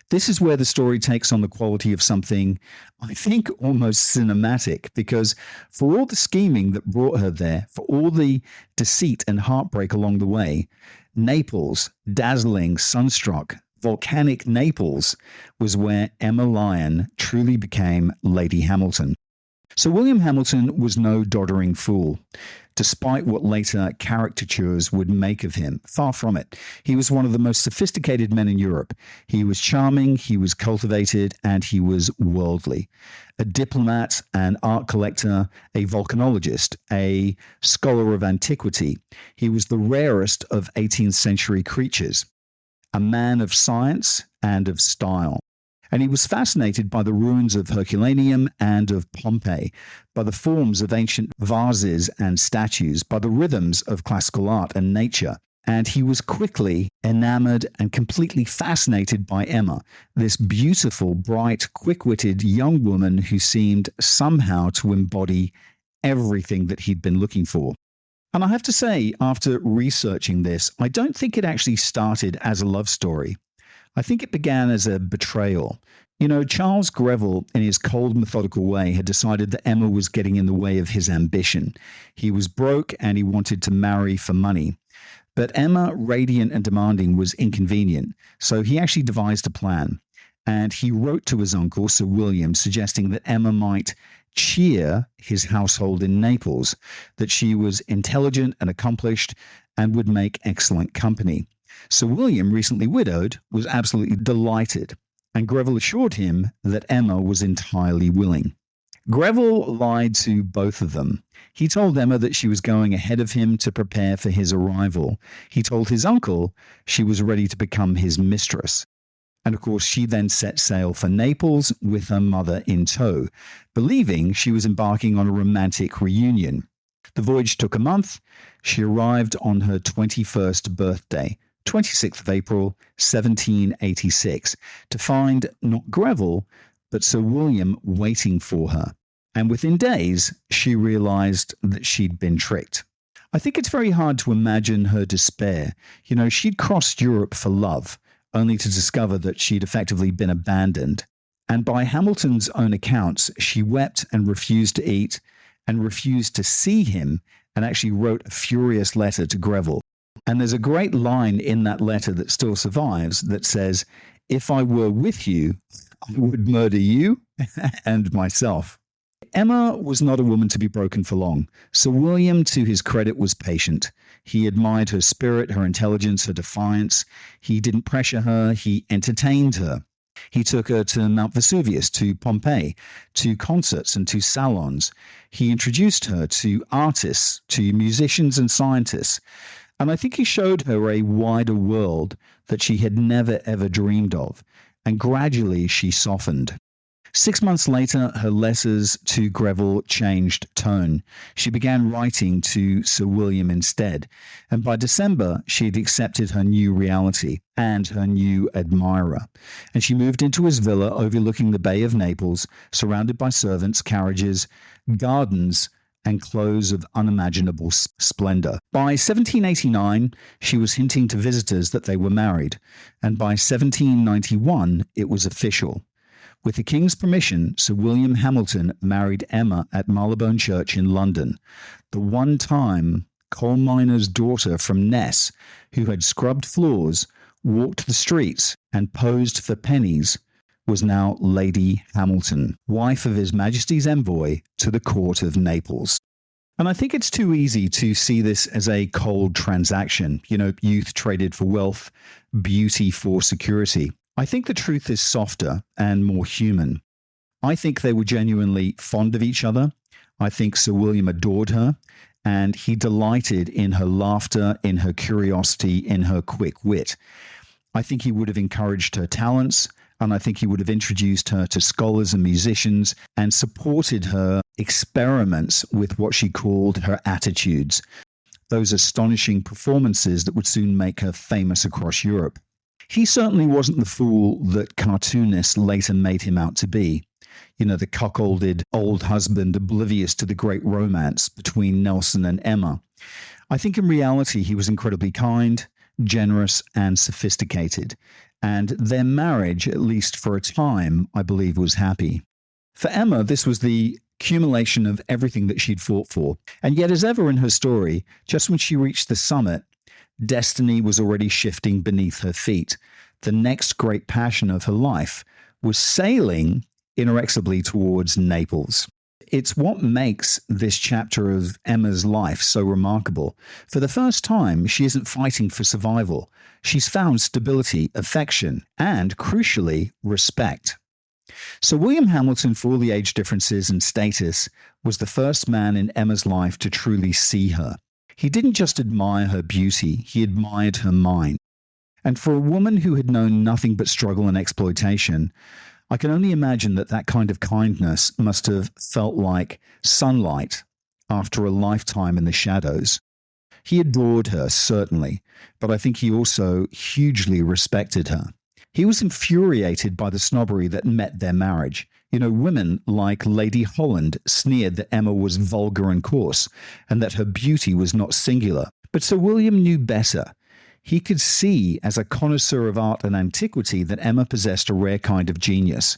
This is where the story takes on the quality of something, I think, almost cinematic, because for all the scheming that brought her there, for all the deceit and heartbreak along the way, Naples, dazzling, sunstruck, volcanic Naples, was where Emma Lyon truly became Lady Hamilton. So William Hamilton was no doddering fool, despite what later caricatures would make of him. Far from it. He was one of the most sophisticated men in Europe. He was charming, he was cultivated, and he was worldly. A diplomat, an art collector, a volcanologist, a scholar of antiquity. He was the rarest of 18th century creatures. A man of science and of style. And he was fascinated by the ruins of Herculaneum and of Pompeii, by the forms of ancient vases and statues, by the rhythms of classical art and nature. And he was quickly enamored and completely fascinated by Emma, this beautiful, bright, quick-witted young woman who seemed somehow to embody everything that he'd been looking for. And I have to say, after researching this, I don't think it actually started as a love story. I think it began as a betrayal. Charles Greville, in his cold, methodical way, had decided that Emma was getting in the way of his ambition. He was broke and he wanted to marry for money. But Emma, radiant and demanding, was inconvenient, so he actually devised a plan. And he wrote to his uncle, Sir William, suggesting that Emma might cheer his household in Naples, that she was intelligent and accomplished and would make excellent company. Sir William, recently widowed, was absolutely delighted, and Greville assured him that Emma was entirely willing. Greville lied to both of them. He told Emma that she was going ahead of him to prepare for his arrival. He told his uncle she was ready to become his mistress. And of course, she then set sail for Naples with her mother in tow, believing she was embarking on a romantic reunion. The voyage took a month. She arrived on her 21st birthday, 26th of April, 1786, to find not Greville, but Sir William waiting for her. And within days, she realized that she'd been tricked. I think it's very hard to imagine her despair. She'd crossed Europe for love, only to discover that she'd effectively been abandoned. And by Hamilton's own accounts, she wept and refused to eat and refused to see him, and actually wrote a furious letter to Greville. And there's a great line in that letter that still survives that says, "If I were with you, I would murder you and myself." Emma was not a woman to be broken for long. Sir William, to his credit, was patient. He admired her spirit, her intelligence, her defiance. He didn't pressure her. He entertained her. He took her to Mount Vesuvius, to Pompeii, to concerts and to salons. He introduced her to artists, to musicians and scientists. And I think he showed her a wider world that she had never ever dreamed of. And gradually she softened. 6 months later, her letters to Greville changed tone. She began writing to Sir William instead, and by December, she had accepted her new reality and her new admirer. And she moved into his villa overlooking the Bay of Naples, surrounded by servants, carriages, gardens, and clothes of unimaginable splendor. By 1789, she was hinting to visitors that they were married, and by 1791, it was official. With the King's permission, Sir William Hamilton married Emma at Marylebone Church in London, the one-time coal miner's daughter from Ness, who had scrubbed floors, walked the streets, and posed for pennies, was now Lady Hamilton, wife of His Majesty's envoy to the court of Naples. And I think it's too easy to see this as a cold transaction. Youth traded for wealth, beauty for security. I think the truth is softer and more human. I think they were genuinely fond of each other. I think Sir William adored her, and he delighted in her laughter, in her curiosity, in her quick wit. I think he would have encouraged her talents, and I think he would have introduced her to scholars and musicians and supported her experiments with what she called her attitudes, those astonishing performances that would soon make her famous across Europe. He certainly wasn't the fool that cartoonists later made him out to be. The cuckolded old husband oblivious to the great romance between Nelson and Emma. I think in reality he was incredibly kind, generous, and sophisticated. And their marriage, at least for a time, I believe was happy. For Emma, this was the accumulation of everything that she'd fought for. And yet, as ever in her story, just when she reached the summit, destiny was already shifting beneath her feet. The next great passion of her life was sailing inexorably towards Naples. It's what makes this chapter of Emma's life so remarkable. For the first time, she isn't fighting for survival. She's found stability, affection, and, crucially, respect. So William Hamilton, for all the age differences and status, was the first man in Emma's life to truly see her. He didn't just admire her beauty, he admired her mind. And for a woman who had known nothing but struggle and exploitation, I can only imagine that kind of kindness must have felt like sunlight after a lifetime in the shadows. He adored her, certainly, but I think he also hugely respected her. He was infuriated by the snobbery that met their marriage. Women like Lady Holland sneered that Emma was vulgar and coarse, and that her beauty was not singular. But Sir William knew better. He could see, as a connoisseur of art and antiquity, that Emma possessed a rare kind of genius.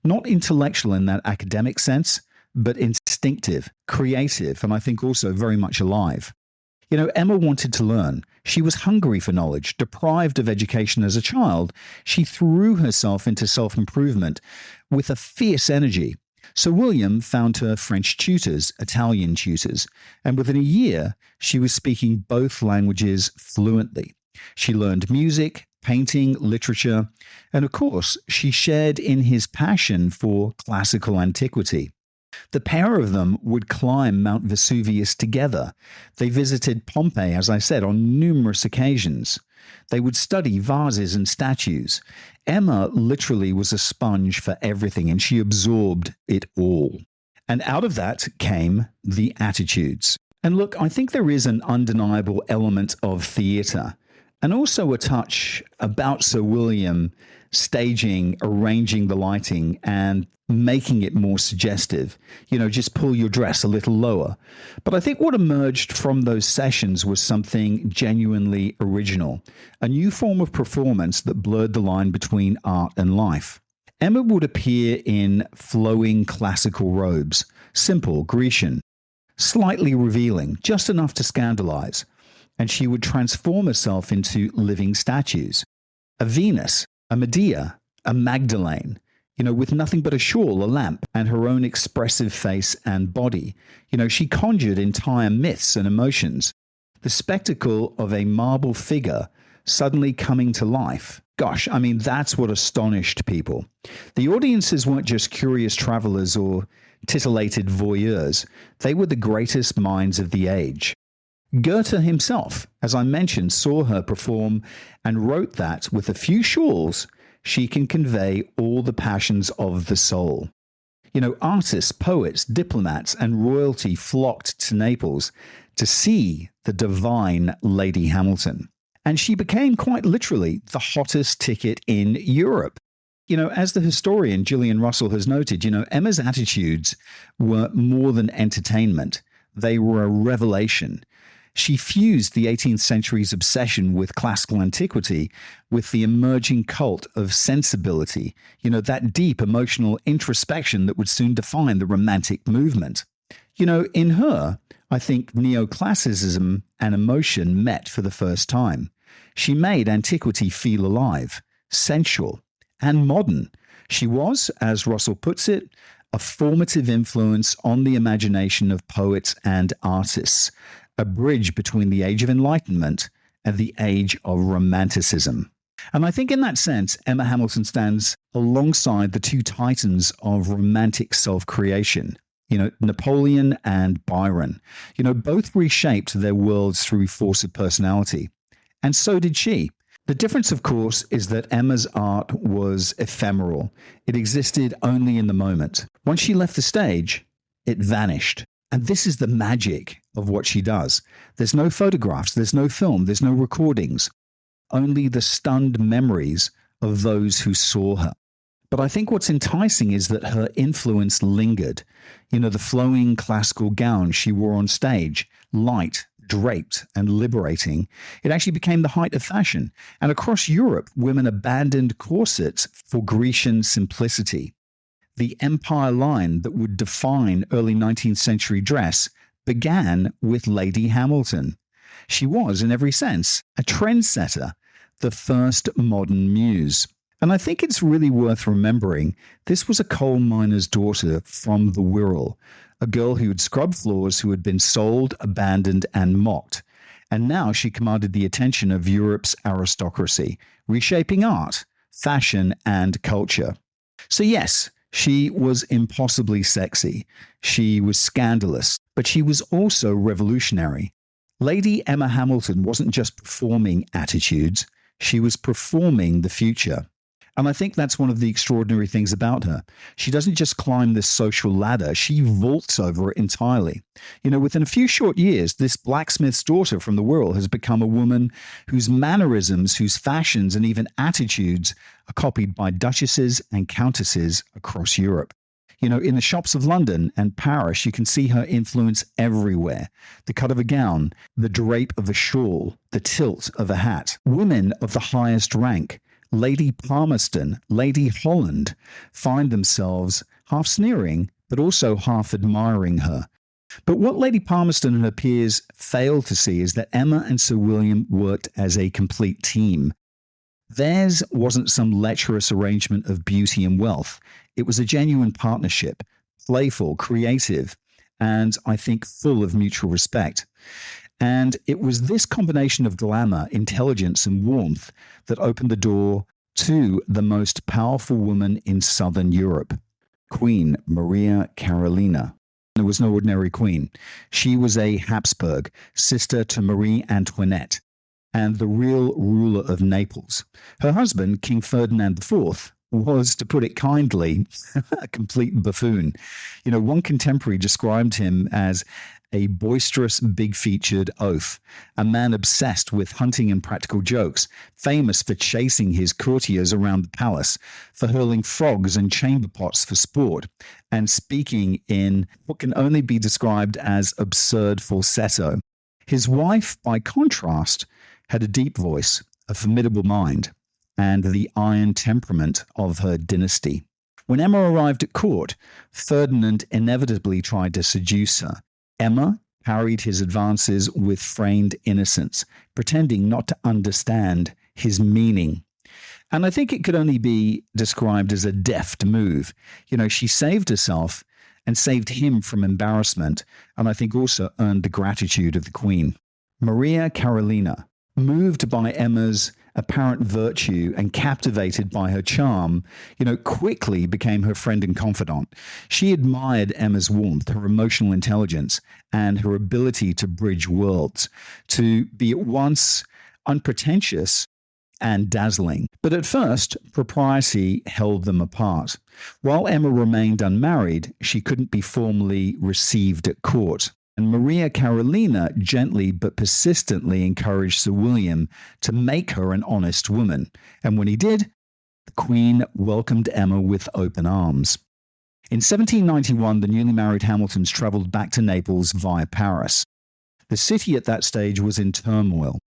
Not intellectual in that academic sense, but instinctive, creative, and I think also very much alive. Emma wanted to learn. She was hungry for knowledge. Deprived of education as a child, she threw herself into self-improvement with a fierce energy. Sir William found her French tutors, Italian tutors, and within a year, she was speaking both languages fluently. She learned music, painting, literature, and of course, she shared in his passion for classical antiquity. The pair of them would climb Mount Vesuvius together. They visited Pompeii, as I said, on numerous occasions. They would study vases and statues. Emma literally was a sponge for everything, and she absorbed it all. And out of that came the attitudes. And look, I think there is an undeniable element of theatre, and also a touch about Sir William staging, arranging the lighting, and making it more suggestive. Just pull your dress a little lower. But I think what emerged from those sessions was something genuinely original, a new form of performance that blurred the line between art and life. Emma would appear in flowing classical robes, simple, Grecian, slightly revealing, just enough to scandalize, and she would transform herself into living statues. A Venus, a Medea, a Magdalene, with nothing but a shawl, a lamp, and her own expressive face and body. She conjured entire myths and emotions. The spectacle of a marble figure suddenly coming to life. Gosh, that's what astonished people. The audiences weren't just curious travelers or titillated voyeurs. They were the greatest minds of the age. Goethe himself, as I mentioned, saw her perform and wrote that with a few shawls, she can convey all the passions of the soul. Artists, poets, diplomats, and royalty flocked to Naples to see the divine Lady Hamilton. And she became quite literally the hottest ticket in Europe. As the historian Gillian Russell has noted, Emma's attitudes were more than entertainment. They were a revelation. She fused the 18th century's obsession with classical antiquity with the emerging cult of sensibility, that deep emotional introspection that would soon define the Romantic movement. In her, I think neoclassicism and emotion met for the first time. She made antiquity feel alive, sensual, and modern. She was, as Russell puts it, a formative influence on the imagination of poets and artists, a bridge between the Age of Enlightenment and the Age of Romanticism. And I think in that sense, Emma Hamilton stands alongside the two titans of romantic self-creation, Napoleon and Byron. Both reshaped their worlds through force of personality. And so did she. The difference, of course, is that Emma's art was ephemeral. It existed only in the moment. Once she left the stage, it vanished. And this is the magic of what she does. There's no photographs, there's no film, there's no recordings, only the stunned memories of those who saw her. But I think what's enticing is that her influence lingered. The flowing classical gown she wore on stage, light, draped, and liberating, it actually became the height of fashion. And across Europe, women abandoned corsets for Grecian simplicity. The empire line that would define early 19th century dress began with Lady Hamilton. She was, in every sense, a trendsetter, the first modern muse. And I think it's really worth remembering this was a coal miner's daughter from the Wirral, a girl who had scrubbed floors, who had been sold, abandoned, and mocked. And now she commanded the attention of Europe's aristocracy, reshaping art, fashion, and culture. So yes, she was impossibly sexy. She was scandalous, but she was also revolutionary. Lady Emma Hamilton wasn't just performing attitudes, she was performing the future. And I think that's one of the extraordinary things about her. She doesn't just climb this social ladder, she vaults over it entirely. Within a few short years, this blacksmith's daughter from the Wirral has become a woman whose mannerisms, whose fashions, and even attitudes are copied by duchesses and countesses across Europe. In the shops of London and Paris, you can see her influence everywhere. The cut of a gown, the drape of a shawl, the tilt of a hat. Women of the highest rank, Lady Palmerston, Lady Holland, find themselves half sneering, but also half admiring her. But what Lady Palmerston and her peers fail to see is that Emma and Sir William worked as a complete team. Theirs wasn't some lecherous arrangement of beauty and wealth. It was a genuine partnership, playful, creative, and I think full of mutual respect. And it was this combination of glamour, intelligence, and warmth that opened the door to the most powerful woman in Southern Europe, Queen Maria Carolina. There was no ordinary queen. She was a Habsburg, sister to Marie Antoinette, and the real ruler of Naples. Her husband, King Ferdinand IV, was, to put it kindly, a complete buffoon. One contemporary described him as a boisterous, big-featured oaf, a man obsessed with hunting and practical jokes, famous for chasing his courtiers around the palace, for hurling frogs and chamber pots for sport, and speaking in what can only be described as absurd falsetto. His wife, by contrast, had a deep voice, a formidable mind, and the iron temperament of her dynasty. When Emma arrived at court, Ferdinand inevitably tried to seduce her. Emma parried his advances with feigned innocence, pretending not to understand his meaning. And I think it could only be described as a deft move. She saved herself and saved him from embarrassment, and I think also earned the gratitude of the Queen. Maria Carolina, moved by Emma's apparent virtue and captivated by her charm, quickly became her friend and confidant. She admired Emma's warmth, her emotional intelligence, and her ability to bridge worlds, to be at once unpretentious and dazzling. But at first, propriety held them apart. While Emma remained unmarried, she couldn't be formally received at court. And Maria Carolina gently but persistently encouraged Sir William to make her an honest woman. And when he did, the Queen welcomed Emma with open arms. In 1791, the newly married Hamiltons travelled back to Naples via Paris. The city at that stage was in turmoil.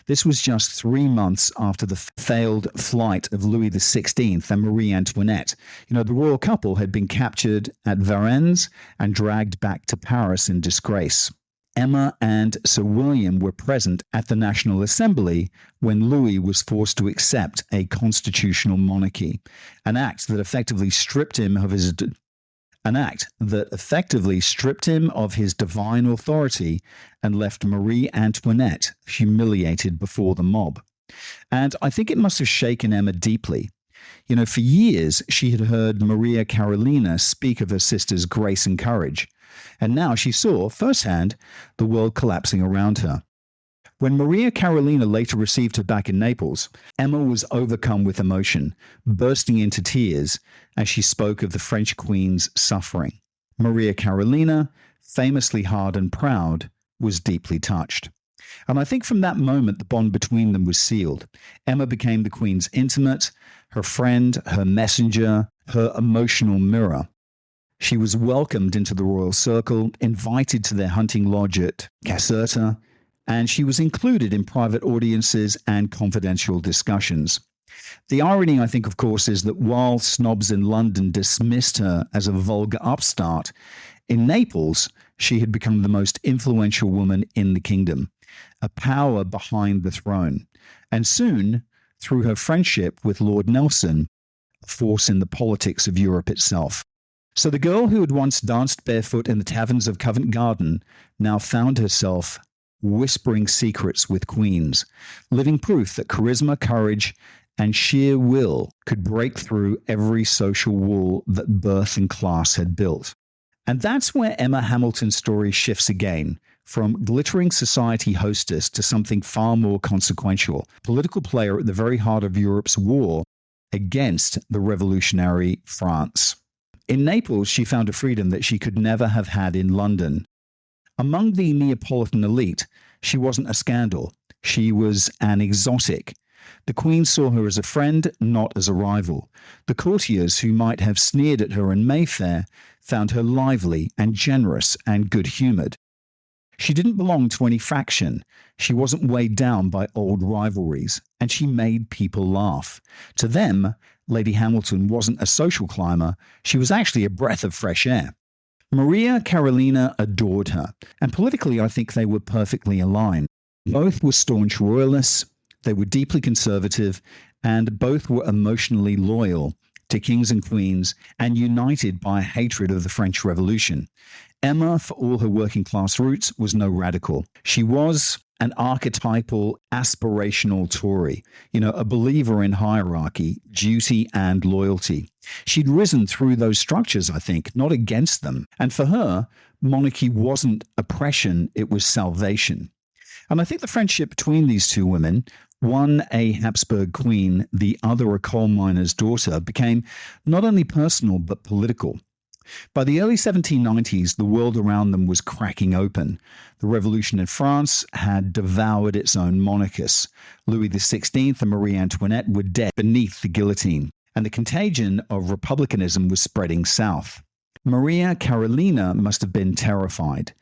This was just 3 months after the failed flight of Louis XVI and Marie Antoinette. The royal couple had been captured at Varennes and dragged back to Paris in disgrace. Emma and Sir William were present at the National Assembly when Louis was forced to accept a constitutional monarchy, an act that effectively stripped him of his divine authority and left Marie Antoinette humiliated before the mob. And I think it must have shaken Emma deeply. For years she had heard Maria Carolina speak of her sister's grace and courage, and now she saw firsthand the world collapsing around her. When Maria Carolina later received her back in Naples, Emma was overcome with emotion, bursting into tears as she spoke of the French Queen's suffering. Maria Carolina, famously hard and proud, was deeply touched. And I think from that moment the bond between them was sealed. Emma became the Queen's intimate, her friend, her messenger, her emotional mirror. She was welcomed into the royal circle, invited to their hunting lodge at Caserta, and she was included in private audiences and confidential discussions. The irony, I think, of course, is that while snobs in London dismissed her as a vulgar upstart, in Naples, she had become the most influential woman in the kingdom, a power behind the throne, and soon, through her friendship with Lord Nelson, a force in the politics of Europe itself. So the girl who had once danced barefoot in the taverns of Covent Garden now found herself whispering secrets with queens, living proof that charisma, courage, and sheer will could break through every social wall that birth and class had built. And that's where Emma Hamilton's story shifts again, from glittering society hostess to something far more consequential, political player at the very heart of Europe's war against the revolutionary France. In Naples, she found a freedom that she could never have had in London. Among the Neapolitan elite, she wasn't a scandal. She was an exotic. The Queen saw her as a friend, not as a rival. The courtiers who might have sneered at her in Mayfair found her lively and generous and good-humoured. She didn't belong to any faction. She wasn't weighed down by old rivalries, and she made people laugh. To them, Lady Hamilton wasn't a social climber. She was actually a breath of fresh air. Maria Carolina adored her, and politically I think they were perfectly aligned. Both were staunch royalists, they were deeply conservative, and both were emotionally loyal to kings and queens and united by a hatred of the French Revolution. Emma, for all her working-class roots, was no radical. She was an archetypal, aspirational Tory, a believer in hierarchy, duty, and loyalty. She'd risen through those structures, I think, not against them. And for her, monarchy wasn't oppression, it was salvation. And I think the friendship between these two women, one a Habsburg queen, the other a coal miner's daughter, became not only personal but political. By the early 1790s, the world around them was cracking open. The revolution in France had devoured its own monarchists. Louis XVI and Marie Antoinette were dead beneath the guillotine, and the contagion of republicanism was spreading south. Maria Carolina must have been terrified.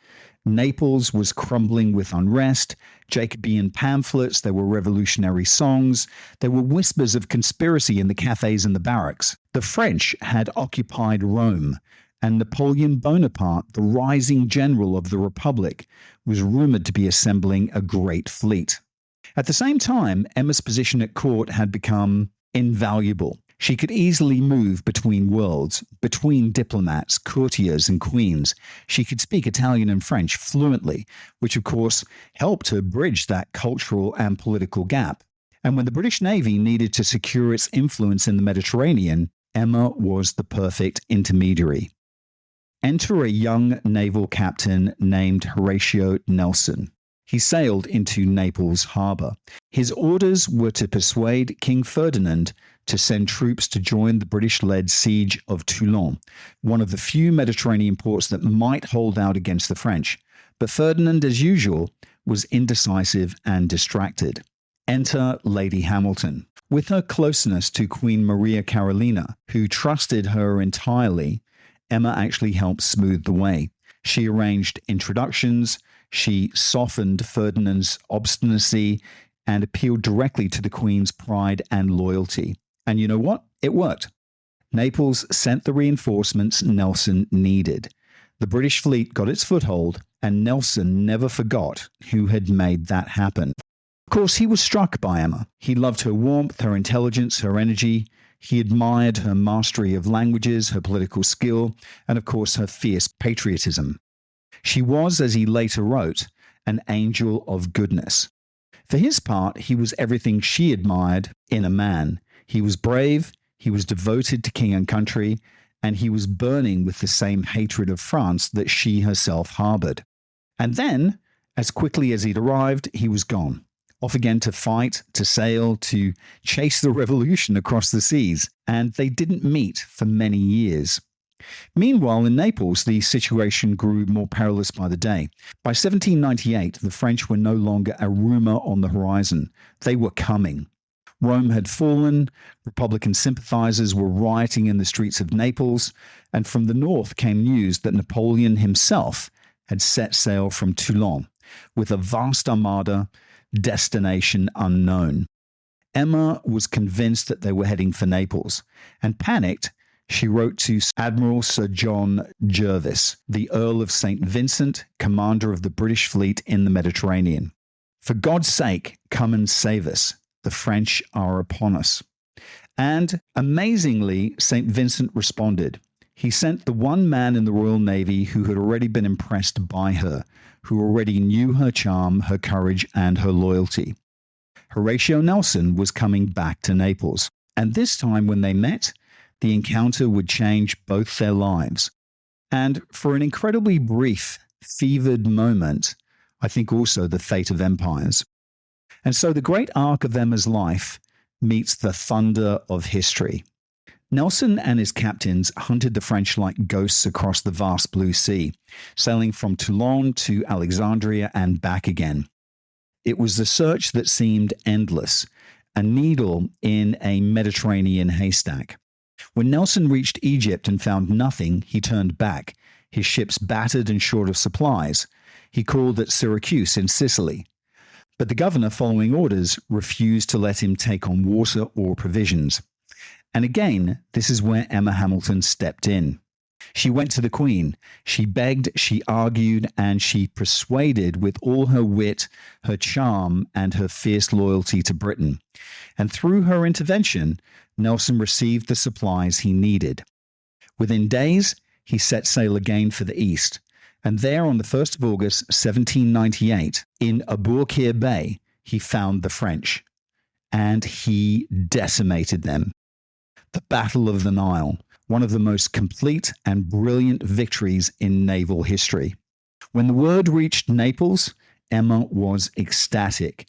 Naples was crumbling with unrest, Jacobean pamphlets, there were revolutionary songs, there were whispers of conspiracy in the cafes and the barracks. The French had occupied Rome, and Napoleon Bonaparte, the rising general of the Republic, was rumored to be assembling a great fleet. At the same time, Emma's position at court had become invaluable. She could easily move between worlds, between diplomats, courtiers, and queens. She could speak Italian and French fluently, which of course helped her bridge that cultural and political gap. And when the British Navy needed to secure its influence in the Mediterranean, Emma was the perfect intermediary. Enter a young naval captain named Horatio Nelson. He sailed into Naples harbor. His orders were to persuade King Ferdinand to send troops to join the British-led siege of Toulon, one of the few Mediterranean ports that might hold out against the French. But Ferdinand, as usual, was indecisive and distracted. Enter Lady Hamilton. With her closeness to Queen Maria Carolina, who trusted her entirely, Emma actually helped smooth the way. She arranged introductions, she softened Ferdinand's obstinacy, and appealed directly to the Queen's pride and loyalty. And you know what? It worked. Naples sent the reinforcements Nelson needed. The British fleet got its foothold, and Nelson never forgot who had made that happen. Of course, he was struck by Emma. He loved her warmth, her intelligence, her energy. He admired her mastery of languages, her political skill, and of course, her fierce patriotism. She was, as he later wrote, an angel of goodness. For his part, he was everything she admired in a man. He was brave, he was devoted to king and country, and he was burning with the same hatred of France that she herself harbored. And then, as quickly as he'd arrived, he was gone. Off again to fight, to sail, to chase the revolution across the seas, and they didn't meet for many years. Meanwhile, in Naples, the situation grew more perilous by the day. By 1798, the French were no longer a rumor on the horizon. They were coming. Rome had fallen, Republican sympathizers were rioting in the streets of Naples, and from the north came news that Napoleon himself had set sail from Toulon with a vast armada, destination unknown. Emma was convinced that they were heading for Naples, and panicked, she wrote to Admiral Sir John Jervis, the Earl of St. Vincent, commander of the British fleet in the Mediterranean. For God's sake, come and save us. The French are upon us. And amazingly, St. Vincent responded. He sent the one man in the Royal Navy who had already been impressed by her, who already knew her charm, her courage, and her loyalty. Horatio Nelson was coming back to Naples. And this time when they met, the encounter would change both their lives. And for an incredibly brief, fevered moment, I think also the fate of empires. And so the great arc of Emma's life meets the thunder of history. Nelson and his captains hunted the French like ghosts across the vast blue sea, sailing from Toulon to Alexandria and back again. It was the search that seemed endless, a needle in a Mediterranean haystack. When Nelson reached Egypt and found nothing, he turned back, his ships battered and short of supplies. He called at Syracuse in Sicily. But the governor, following orders, refused to let him take on water or provisions. And again, this is where Emma Hamilton stepped in. She went to the Queen. She begged, she argued, and she persuaded with all her wit, her charm, and her fierce loyalty to Britain. And through her intervention, Nelson received the supplies he needed. Within days, he set sail again for the east. And there on the 1st of August, 1798, in Aboukir Bay, he found the French. And he decimated them. The Battle of the Nile, one of the most complete and brilliant victories in naval history. When the word reached Naples, Emma was ecstatic.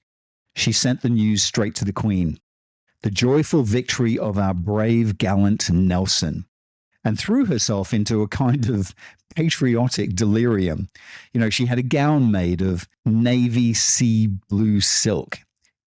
She sent the news straight to the Queen. The joyful victory of our brave, gallant Nelson, and threw herself into a kind of patriotic delirium. You know, she had a gown made of navy sea blue silk,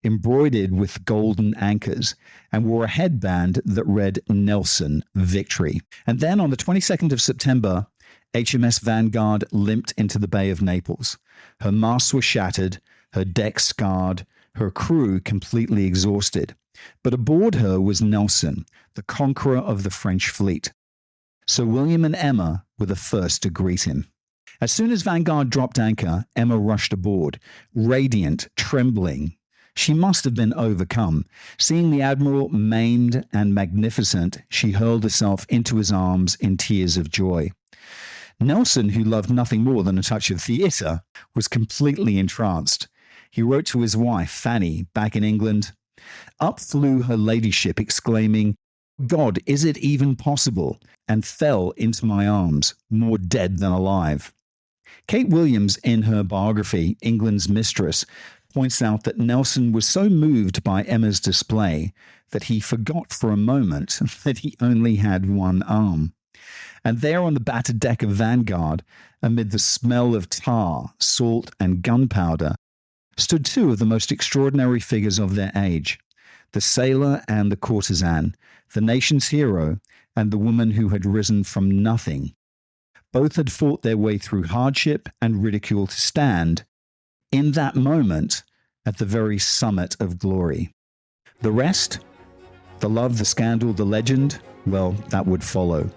embroidered with golden anchors, and wore a headband that read Nelson Victory. And then on the 22nd of September, HMS Vanguard limped into the Bay of Naples. Her masts were shattered, her decks scarred, her crew completely exhausted. But aboard her was Nelson, the conqueror of the French fleet. Sir William and Emma were the first to greet him. As soon as Vanguard dropped anchor, Emma rushed aboard, radiant, trembling. She must have been overcome. Seeing the Admiral maimed and magnificent, she hurled herself into his arms in tears of joy. Nelson, who loved nothing more than a touch of theatre, was completely entranced. He wrote to his wife, Fanny, back in England. Up flew her ladyship, exclaiming, "God, is it even possible?" and fell into my arms, more dead than alive. Kate Williams, in her biography, England's Mistress, points out that Nelson was so moved by Emma's display that he forgot for a moment that he only had one arm. And there on the battered deck of Vanguard, amid the smell of tar, salt, and gunpowder, stood two of the most extraordinary figures of their age, the sailor and the courtesan, the nation's hero and the woman who had risen from nothing. Both had fought their way through hardship and ridicule to stand, in that moment, at the very summit of glory. The rest? The love, the scandal, the legend? Well, that would follow.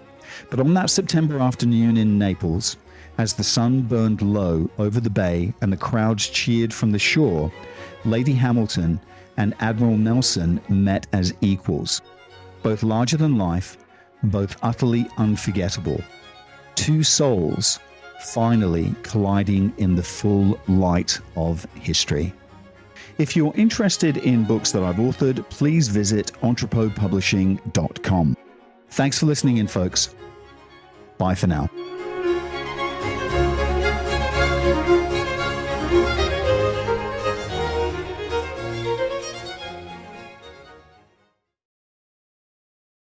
But on that September afternoon in Naples, as the sun burned low over the bay and the crowds cheered from the shore, Lady Hamilton and Admiral Nelson met as equals, both larger than life, both utterly unforgettable. Two souls finally colliding in the full light of history. If you're interested in books that I've authored, please visit entrepotpublishing.com. Thanks for listening in, folks. Bye for now.